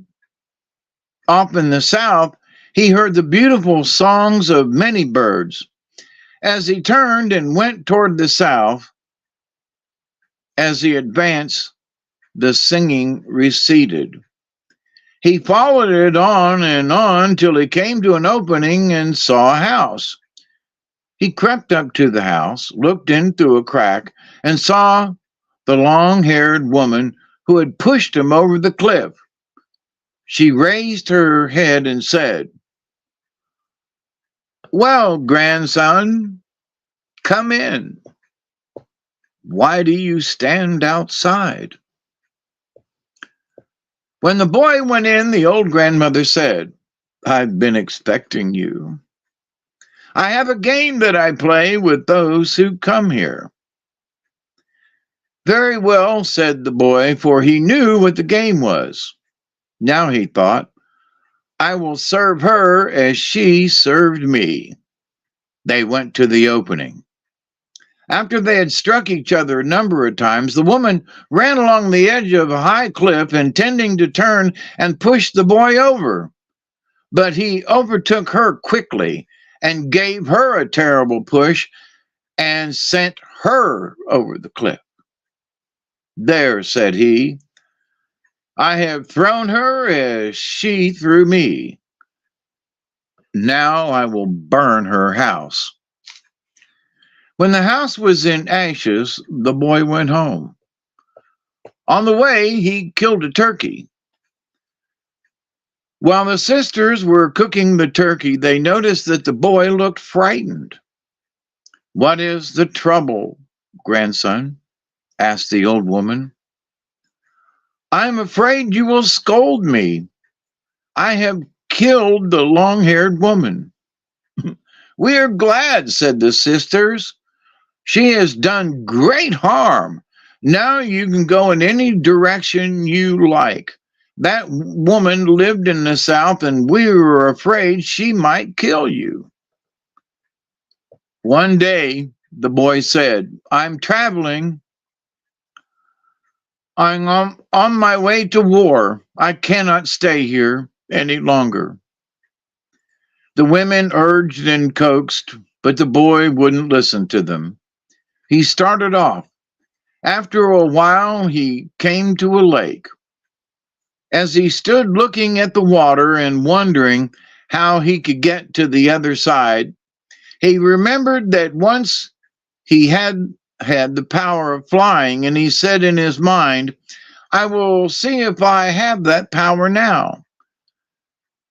off in the south, he heard the beautiful songs of many birds. As he turned and went toward the south, as he advanced, the singing receded. He followed it on and on till he came to an opening and saw a house. He crept up to the house, looked in through a crack, and saw the long-haired woman who had pushed him over the cliff. She raised her head and said, "Well, grandson, come in. Why do you stand outside?" When the boy went in, the old grandmother said, "I've been expecting you. I have a game that I play with those who come here." "Very well," said the boy, for he knew what the game was. Now he thought, "I will serve her as she served me." They went to the opening. After they had struck each other a number of times, the woman ran along the edge of a high cliff, intending to turn and push the boy over. But he overtook her quickly and gave her a terrible push and sent her over the cliff. "There," said he, "I have thrown her as she threw me. Now I will burn her house." When the house was in ashes, the boy went home. On the way, he killed a turkey. While the sisters were cooking the turkey, they noticed that the boy looked frightened. "What is the trouble, grandson?" asked the old woman. "I'm afraid you will scold me. I have killed the long-haired woman." "We are glad," said the sisters. "She has done great harm. Now you can go in any direction you like. That woman lived in the South, and we were afraid she might kill you." One day, the boy said, "I'm traveling. I'm on my way to war. I cannot stay here any longer." The women urged and coaxed, but the boy wouldn't listen to them. He started off. After a while, he came to a lake. As he stood looking at the water and wondering how he could get to the other side, he remembered that once he had the power of flying, and he said in his mind, "I will see if I have that power now."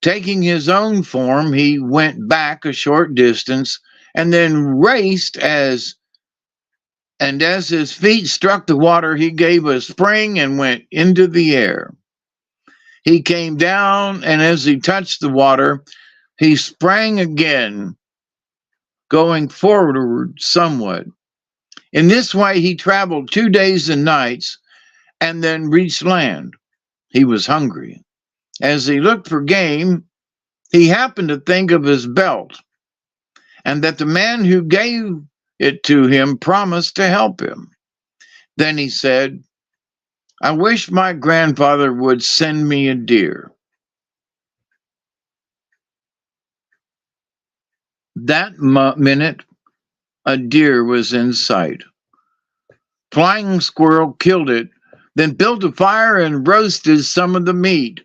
Taking his own form, he went back a short distance and then raced as his feet struck the water, he gave a spring and went into the air. He came down, and as he touched the water, he sprang again, going forward somewhat. In this way, he traveled 2 days and nights and then reached land. He was hungry. As he looked for game, he happened to think of his belt and that the man who gave it to him promised to help him. Then he said, "I wish my grandfather would send me a deer." That minute, a deer was in sight. Flying Squirrel killed it, then built a fire and roasted some of the meat.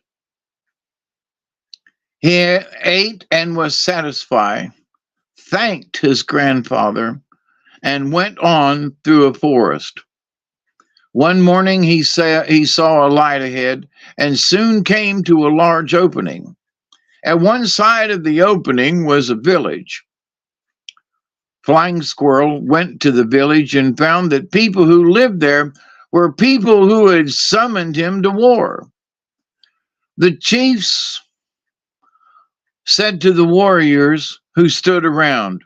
He ate and was satisfied, thanked his grandfather, and went on through a forest. One morning he saw a light ahead and soon came to a large opening. At one side of the opening was a village. Flying Squirrel went to the village and found that people who lived there were people who had summoned him to war. The chiefs said to the warriors who stood around,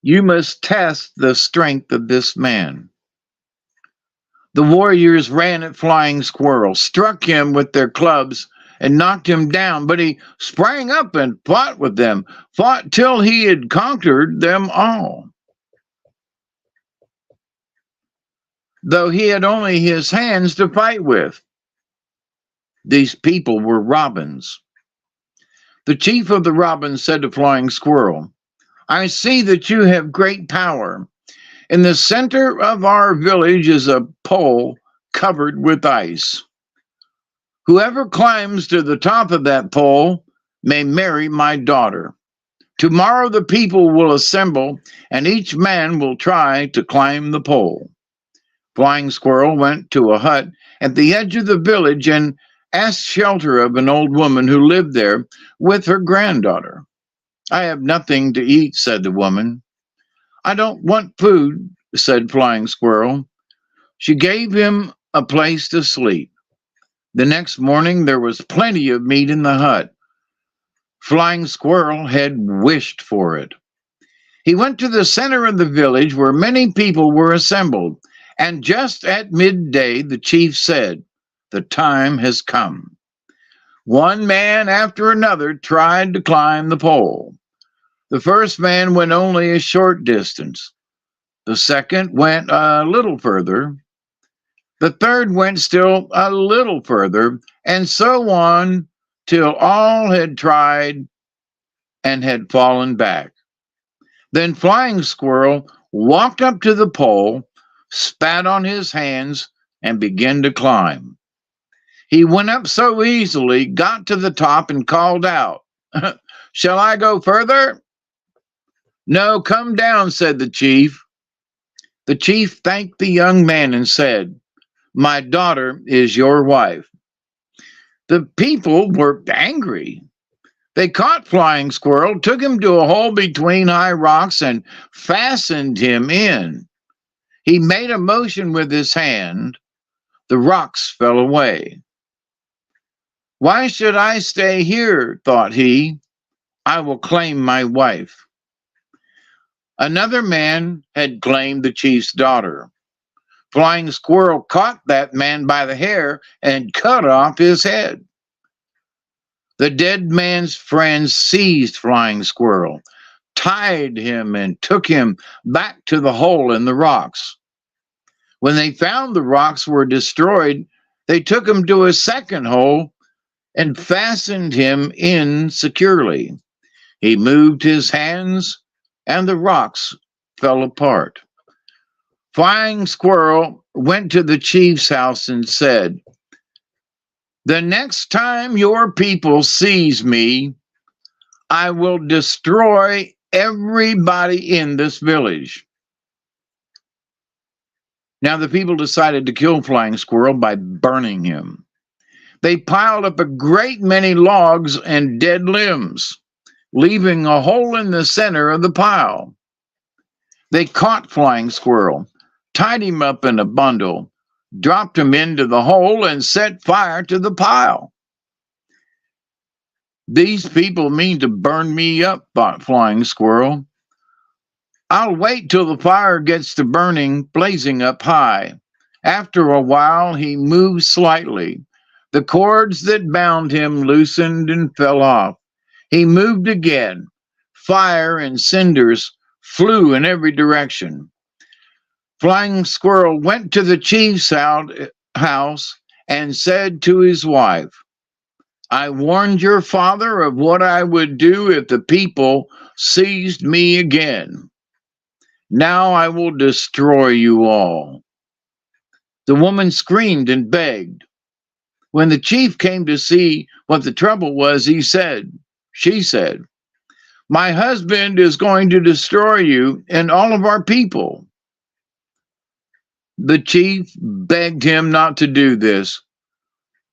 "You must test the strength of this man." The warriors ran at Flying Squirrel, struck him with their clubs, and knocked him down, but he sprang up and fought with them, fought till he had conquered them all. Though he had only his hands to fight with. These people were robins. The chief of the robins said to Flying Squirrel, "I see that you have great power. In the center of our village is a pole covered with ice. Whoever climbs to the top of that pole may marry my daughter. Tomorrow the people will assemble, and each man will try to climb the pole." Flying Squirrel went to a hut at the edge of the village and asked shelter of an old woman who lived there with her granddaughter. "I have nothing to eat," said the woman. "I don't want food," said Flying Squirrel. She gave him a place to sleep. The next morning there was plenty of meat in the hut. Flying Squirrel had wished for it. He went to the center of the village where many people were assembled, and just at midday the chief said, "The time has come." One man after another tried to climb the pole. The first man went only a short distance. The second went a little further. The third went still a little further, and so on till all had tried and had fallen back. Then Flying Squirrel walked up to the pole, spat on his hands, and began to climb. He went up so easily, got to the top, and called out, "Shall I go further?" "No, come down," said the chief. The chief thanked the young man and said, "My daughter is your wife." The people were angry. They caught Flying Squirrel, took him to a hole between high rocks, and fastened him in. He made a motion with his hand. The rocks fell away. "Why should I stay here?" thought he. I will claim my wife. Another man had claimed the chief's daughter. Flying Squirrel caught that man by the hair and cut off his head. The dead man's friends seized Flying Squirrel, tied him, and took him back to the hole in the rocks. When they found the rocks were destroyed, they took him to a second hole and fastened him in securely. He moved his hands, and the rocks fell apart. Flying Squirrel went to the chief's house and said, "The next time your people seize me, I will destroy everybody in this village." Now the people decided to kill Flying Squirrel by burning him. They piled up a great many logs and dead limbs, leaving a hole in the center of the pile. They caught Flying Squirrel, tied him up in a bundle, dropped him into the hole, and set fire to the pile. "These people mean to burn me up," thought Flying Squirrel. "I'll wait till the fire gets to burning, blazing up high." After a while, he moved slightly. The cords that bound him loosened and fell off. He moved again. Fire and cinders flew in every direction. Flying Squirrel went to the chief's house and said to his wife, "I warned your father of what I would do if the people seized me again. Now I will destroy you all." The woman screamed and begged. When the chief came to see what the trouble was, she said, "My husband is going to destroy you and all of our people." The chief begged him not to do this,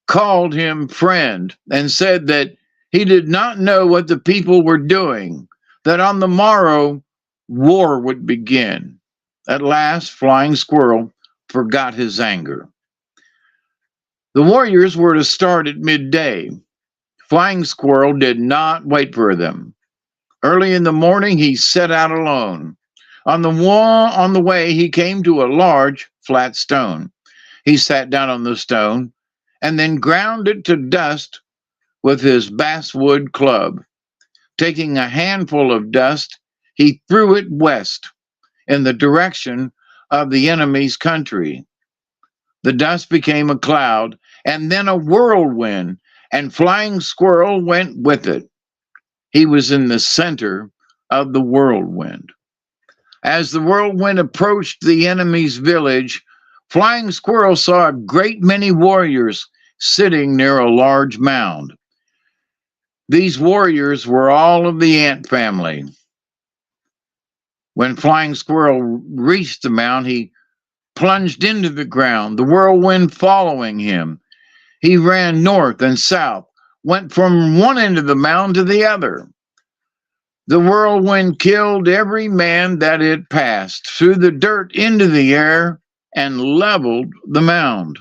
called him friend, and said that he did not know what the people were doing, that on the morrow war would begin. At last, Flying Squirrel forgot his anger. The warriors were to start at midday. Flying Squirrel did not wait for them. Early in the morning, he set out alone. On the way, he came to a large, flat stone. He sat down on the stone and then ground it to dust with his basswood club. Taking a handful of dust, he threw it west in the direction of the enemy's country. The dust became a cloud and then a whirlwind, and Flying Squirrel went with it. He was in the center of the whirlwind. As the whirlwind approached the enemy's village, Flying Squirrel saw a great many warriors sitting near a large mound. These warriors were all of the ant family. When Flying Squirrel reached the mound, he plunged into the ground, the whirlwind following him. He ran north and south, went from one end of the mound to the other. The whirlwind killed every man that it passed, threw the dirt into the air, and leveled the mound.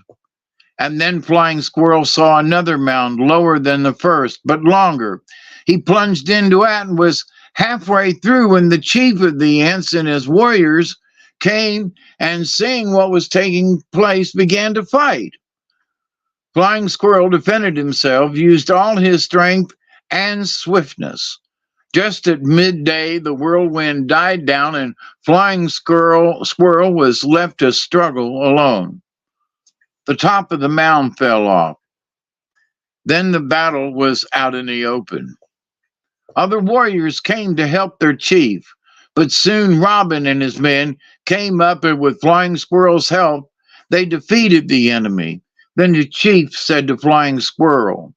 And then Flying Squirrel saw another mound lower than the first, but longer. He plunged into it and was halfway through when the chief of the ants and his warriors came and, seeing what was taking place, began to fight. Flying Squirrel defended himself, used all his strength and swiftness. Just at midday, the whirlwind died down and Flying Squirrel was left to struggle alone. The top of the mound fell off. Then the battle was out in the open. Other warriors came to help their chief, but soon Robin and his men came up, and with Flying Squirrel's help, they defeated the enemy. Then the chief said to Flying Squirrel,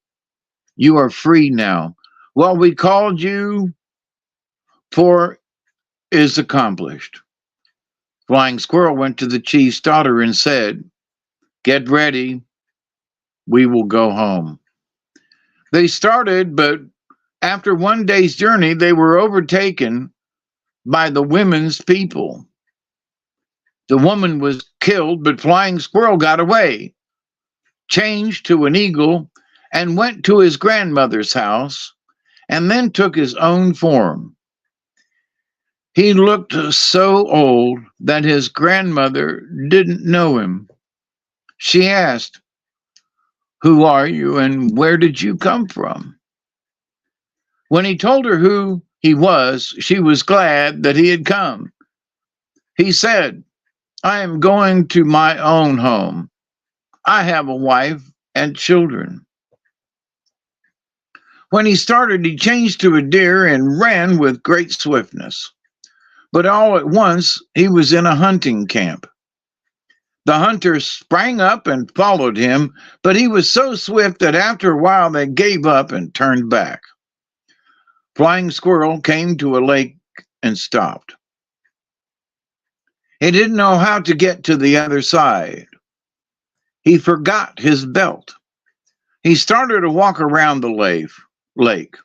"You are free now. What we called you for is accomplished." Flying Squirrel went to the chief's daughter and said, "Get ready. We will go home." They started, but after one day's journey, they were overtaken by the women's people. The woman was killed, but Flying Squirrel got away, changed to an eagle, and went to his grandmother's house and then took his own form. He looked so old that his grandmother didn't know him. She asked, "Who are you and where did you come from?" When he told her who he was, she was glad that he had come. He said, "I am going to my own home. I have a wife and children." When he started, he changed to a deer and ran with great swiftness. But all at once, he was in a hunting camp. The hunters sprang up and followed him, but he was so swift that after a while they gave up and turned back. Flying Squirrel came to a lake and stopped. He didn't know how to get to the other side. He forgot his belt. He started to walk around the lake.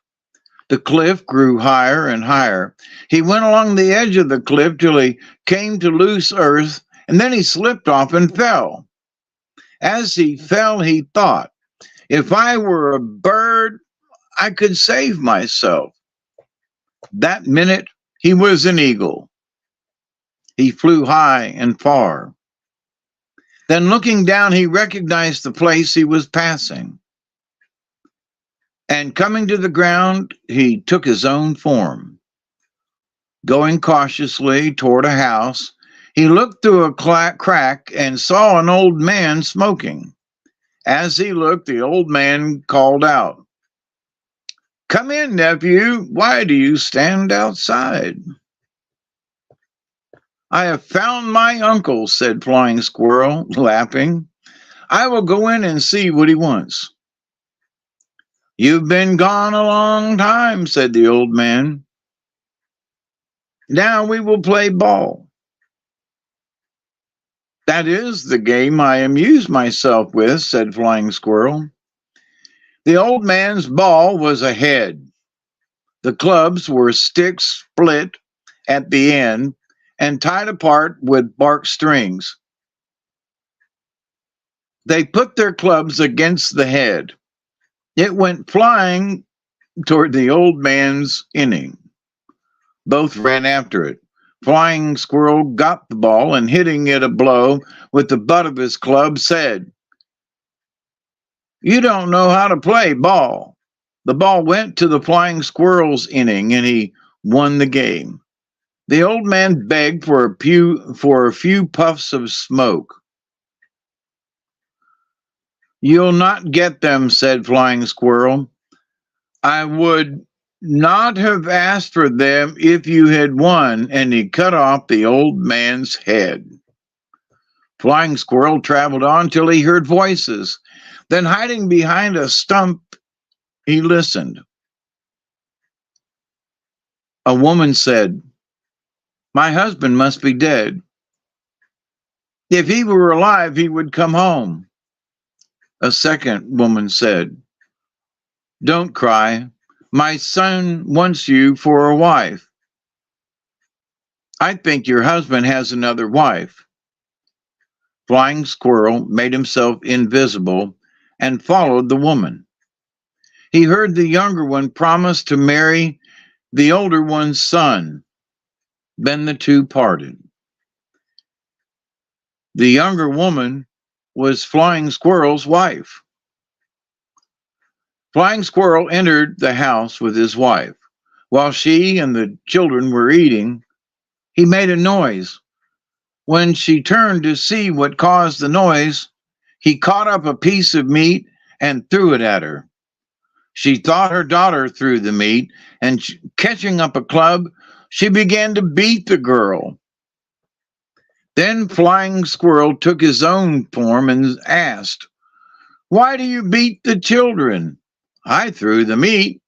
The cliff grew higher and higher. He went along the edge of the cliff till he came to loose earth, and then he slipped off and fell. As he fell, he thought, "If I were a bird, I could save myself." That minute, he was an eagle. He flew high and far. Then looking down, he recognized the place he was passing. And coming to the ground, he took his own form. Going cautiously toward a house, he looked through a crack and saw an old man smoking. As he looked, the old man called out, "Come in, nephew. Why do you stand outside?" "I have found my uncle," said Flying Squirrel, laughing. "I will go in and see what he wants." "You've been gone a long time," said the old man. "Now we will play ball." "That is the game I amuse myself with," said Flying Squirrel. The old man's ball was a head. The clubs were sticks split at the end and tied apart with bark strings. They put their clubs against the head. It went flying toward the old man's inning. Both ran after it. Flying Squirrel got the ball and hitting it a blow with the butt of his club said, "You don't know how to play ball." The ball went to the Flying Squirrel's inning and he won the game. The old man begged for a few puffs of smoke. "You'll not get them," said Flying Squirrel. "I would not have asked for them if you had won," and he cut off the old man's head. Flying Squirrel traveled on till he heard voices. Then hiding behind a stump, he listened. A woman said, "My husband must be dead. If he were alive, he would come home." A second woman said, "Don't cry. My son wants you for a wife." "I think your husband has another wife." Flying Squirrel made himself invisible and followed the woman. He heard the younger one promise to marry the older one's son. Then the two parted. The younger woman was Flying Squirrel's wife. Flying Squirrel entered the house with his wife. While she and the children were eating, he made a noise. When she turned to see what caused the noise, he caught up a piece of meat and threw it at her. She thought her daughter threw the meat, and catching up a club, she began to beat the girl. Then Flying Squirrel took his own form and asked, "Why do you beat the children?" "I threw the meat."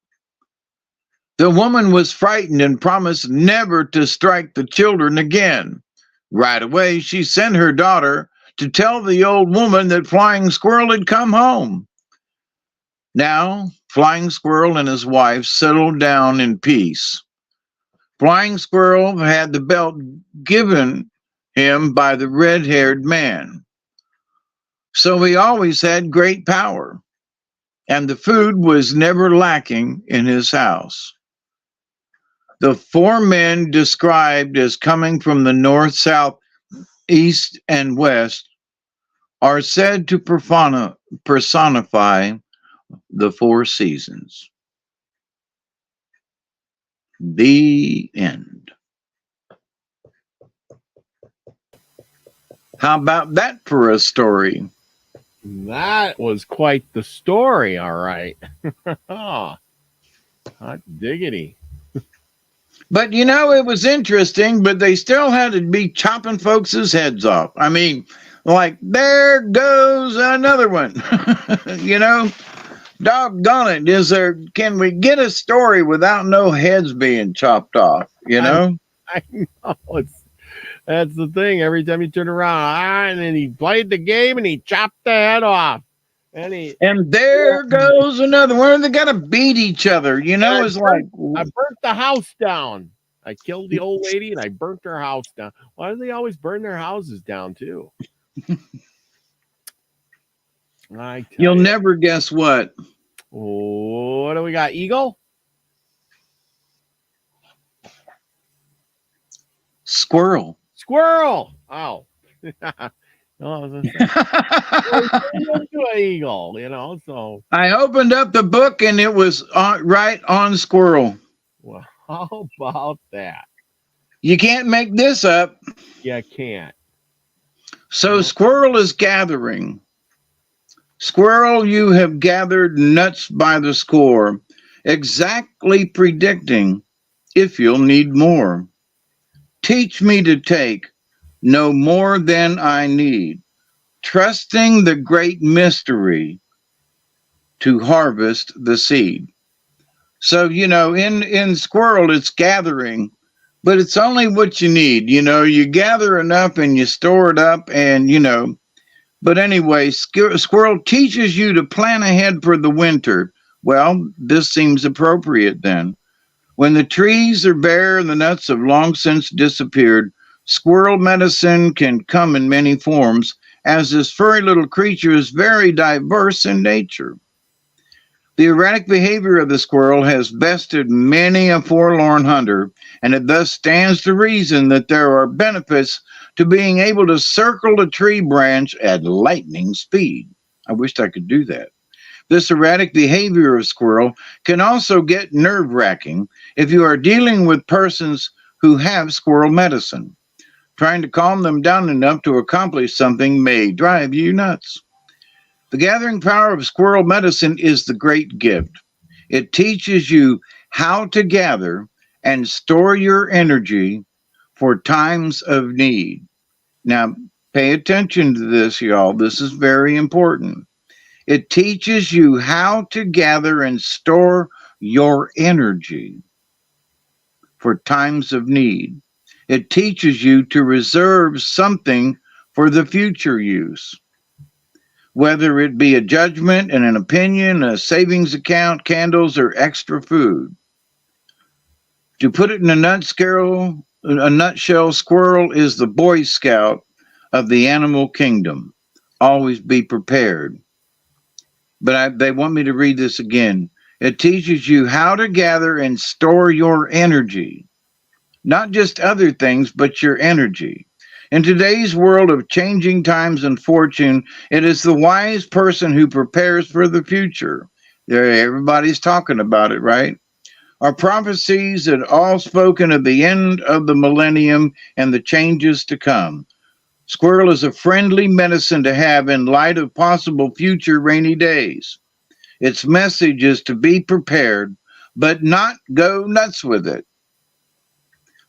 The woman was frightened and promised never to strike the children again. Right away, she sent her daughter to tell the old woman that Flying Squirrel had come home. Now, Flying Squirrel and his wife settled down in peace. Flying Squirrel had the belt given him by the red-haired man, so he always had great power. and the food was never lacking in his house. The four men described as coming from the north, south, east, and west are said to personify the four seasons. The end. How about that for a story? That was quite the story, all right. Hot diggity. But you know, it was interesting, but they still had to be chopping folks' heads off. I mean, like, there goes another one. You know, doggone it. Can we get a story without no heads being chopped off? You know? I know. That's the thing. Every time you turn around, and then he played the game and he chopped the head off. And there goes another one. They got to beat each other. You know, it's like, I burnt the house down. I killed the old lady and I burnt her house down. Why do they always burn their houses down too? You'll never guess what. What do we got? Eagle? Squirrel. Oh. No, to an eagle, you know. So I opened up the book and it was right on squirrel. Well, how about that? You can't make this up. You can't. So squirrel is gathering. Squirrel, you have gathered nuts by the score, exactly predicting if you'll need more. Teach me to take no more than I need, trusting the great mystery to harvest the seed. So, you know, in squirrel, it's gathering, but it's only what you need. You know, you gather enough and you store it up and, you know, but anyway, squirrel teaches you to plan ahead for the winter. Well, this seems appropriate then. When the trees are bare and the nuts have long since disappeared, squirrel medicine can come in many forms, as this furry little creature is very diverse in nature. The erratic behavior of the squirrel has bested many a forlorn hunter, and it thus stands to reason that there are benefits to being able to circle a tree branch at lightning speed. I wished I could do that. This erratic behavior of squirrel can also get nerve-wracking if you are dealing with persons who have squirrel medicine. Trying to calm them down enough to accomplish something may drive you nuts. The gathering power of squirrel medicine is the great gift. It teaches you how to gather and store your energy for times of need. Now, pay attention to this, y'all. This is very important. It teaches you how to gather and store your energy for times of need. It teaches you to reserve something for the future use, whether it be a judgment and an opinion, a savings account, candles, or extra food. To put it in a nutshell, squirrel is the Boy Scout of the animal kingdom. Always be prepared. But they want me to read this again. It teaches you how to gather and store your energy. Not just other things, but your energy. In today's world of changing times and fortune, it is the wise person who prepares for the future. Everybody's talking about it, right? Our prophecies had all spoken of the end of the millennium and the changes to come. Squirrel is a friendly medicine to have in light of possible future rainy days. Its message is to be prepared, but not go nuts with it.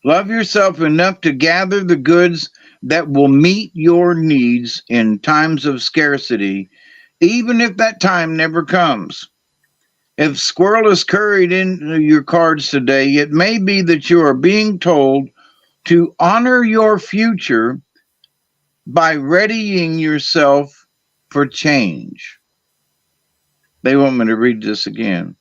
Love yourself enough to gather the goods that will meet your needs in times of scarcity, even if that time never comes. If squirrel is carried into your cards today, it may be that you are being told to honor your future by readying yourself for change. They want me to read this again.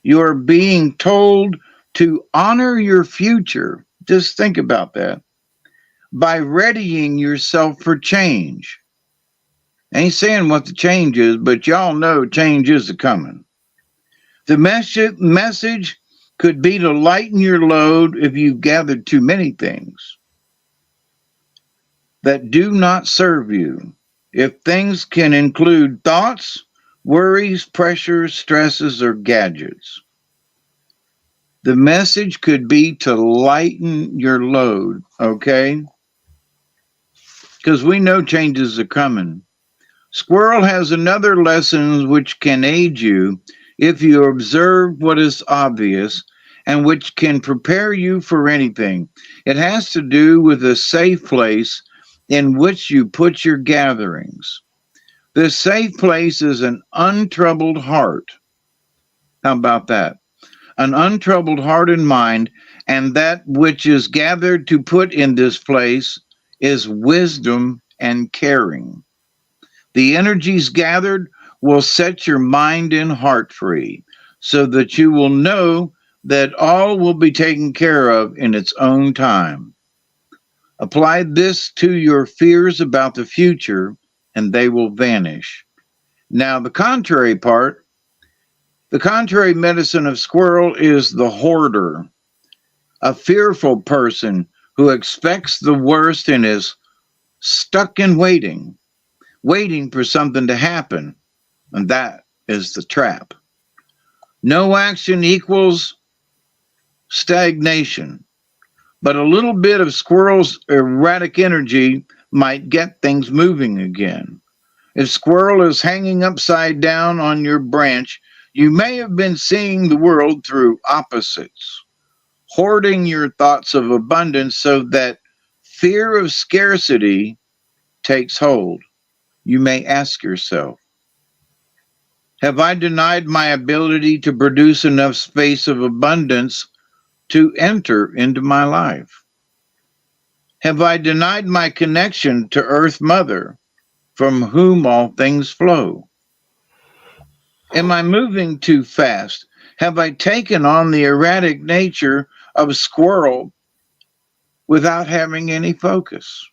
You are being told to honor your future. Just think about that. By readying yourself for change. Ain't saying what the change is, but y'all know change is a coming. The message could be to lighten your load if you've gathered too many things that do not serve you. If things can include thoughts, worries, pressures, stresses, or gadgets. The message could be to lighten your load, okay? Because we know changes are coming. Squirrel has another lesson which can aid you if you observe what is obvious and which can prepare you for anything. It has to do with a safe place in which you put your gatherings. This safe place is an untroubled heart. How about that? An untroubled heart and mind, and that which is gathered to put in this place is wisdom and caring. The energies gathered will set your mind and heart free so that you will know that all will be taken care of in its own time. Apply this to your fears about the future and they will vanish. Now, the contrary medicine of squirrel is the hoarder, a fearful person who expects the worst and is stuck in waiting for something to happen. And that is the trap. No action equals stagnation, but a little bit of squirrel's erratic energy might get things moving again. If squirrel is hanging upside down on your branch, you may have been seeing the world through opposites, hoarding your thoughts of abundance so that fear of scarcity takes hold. You may ask yourself, have I denied my ability to produce enough space of abundance to enter into my life? Have I denied my connection to Earth Mother, from whom all things flow? Am I moving too fast? Have I taken on the erratic nature of squirrel without having any focus?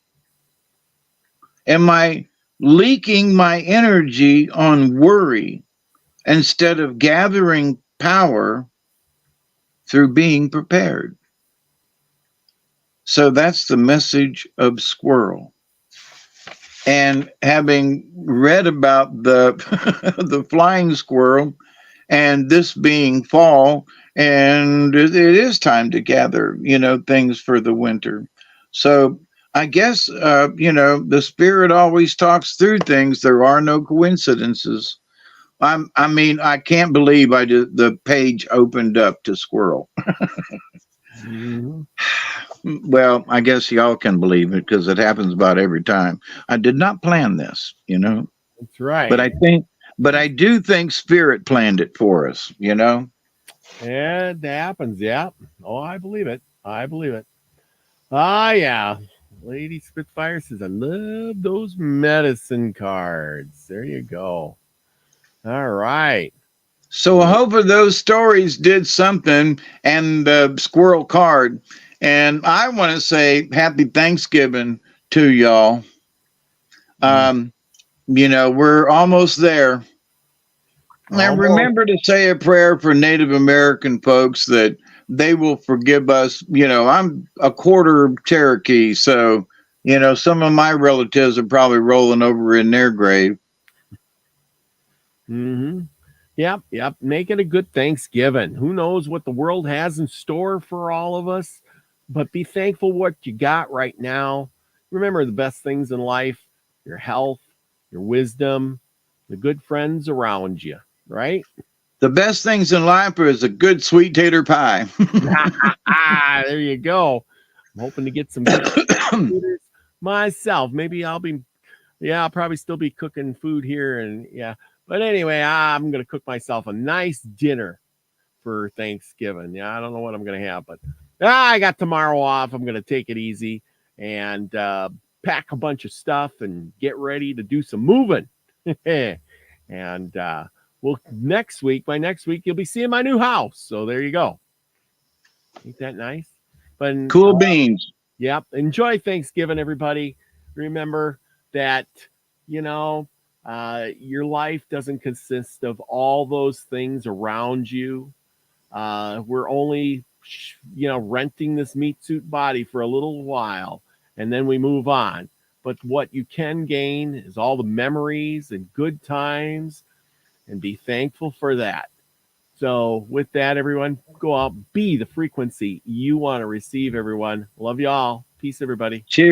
Am I leaking my energy on worry instead of gathering power through being prepared? So that's the message of squirrel. And having read about the the flying squirrel and this being fall, and it is time to gather, things for the winter. So I guess, the spirit always talks through things. There are no coincidences. I can't believe the page opened up to squirrel. Mhm. Well, I guess y'all can believe it because it happens about every time. I did not plan this. That's right. But I do think spirit planned it for us. It happens. Yeah. Oh, I believe it. I believe it. Ah, yeah. Lady Spitfire says, I love those medicine cards. There you go. All right. So I hope those stories did something and the squirrel card. And I want to say happy Thanksgiving to y'all. We're almost there. And Almost. remember to say a prayer for Native American folks that they will forgive us. I'm a quarter Cherokee, so some of my relatives are probably rolling over in their grave. Mm-hmm. Yep. Yep. Make it a good Thanksgiving. Who knows what the world has in store for all of us, but be thankful what you got right now. Remember the best things in life, your health, your wisdom, the good friends around you, right? The best things in life is a good sweet tater pie. There you go. I'm hoping to get some good taters myself. Maybe I'll probably still be cooking food here. And yeah, but anyway, I'm going to cook myself a nice dinner for Thanksgiving. Yeah, I don't know what I'm going to have, but I got tomorrow off. I'm going to take it easy and pack a bunch of stuff and get ready to do some moving. And by next week, you'll be seeing my new house. So there you go. Ain't that nice? But Cool beans. yep. Enjoy Thanksgiving, everybody. Remember that, you know, Your life doesn't consist of all those things around you. We're only, renting this meat suit body for a little while, and then we move on. But what you can gain is all the memories and good times, and be thankful for that. So, with that, everyone, go out, be the frequency you want to receive, everyone. Love you all. Peace, everybody. Cheers.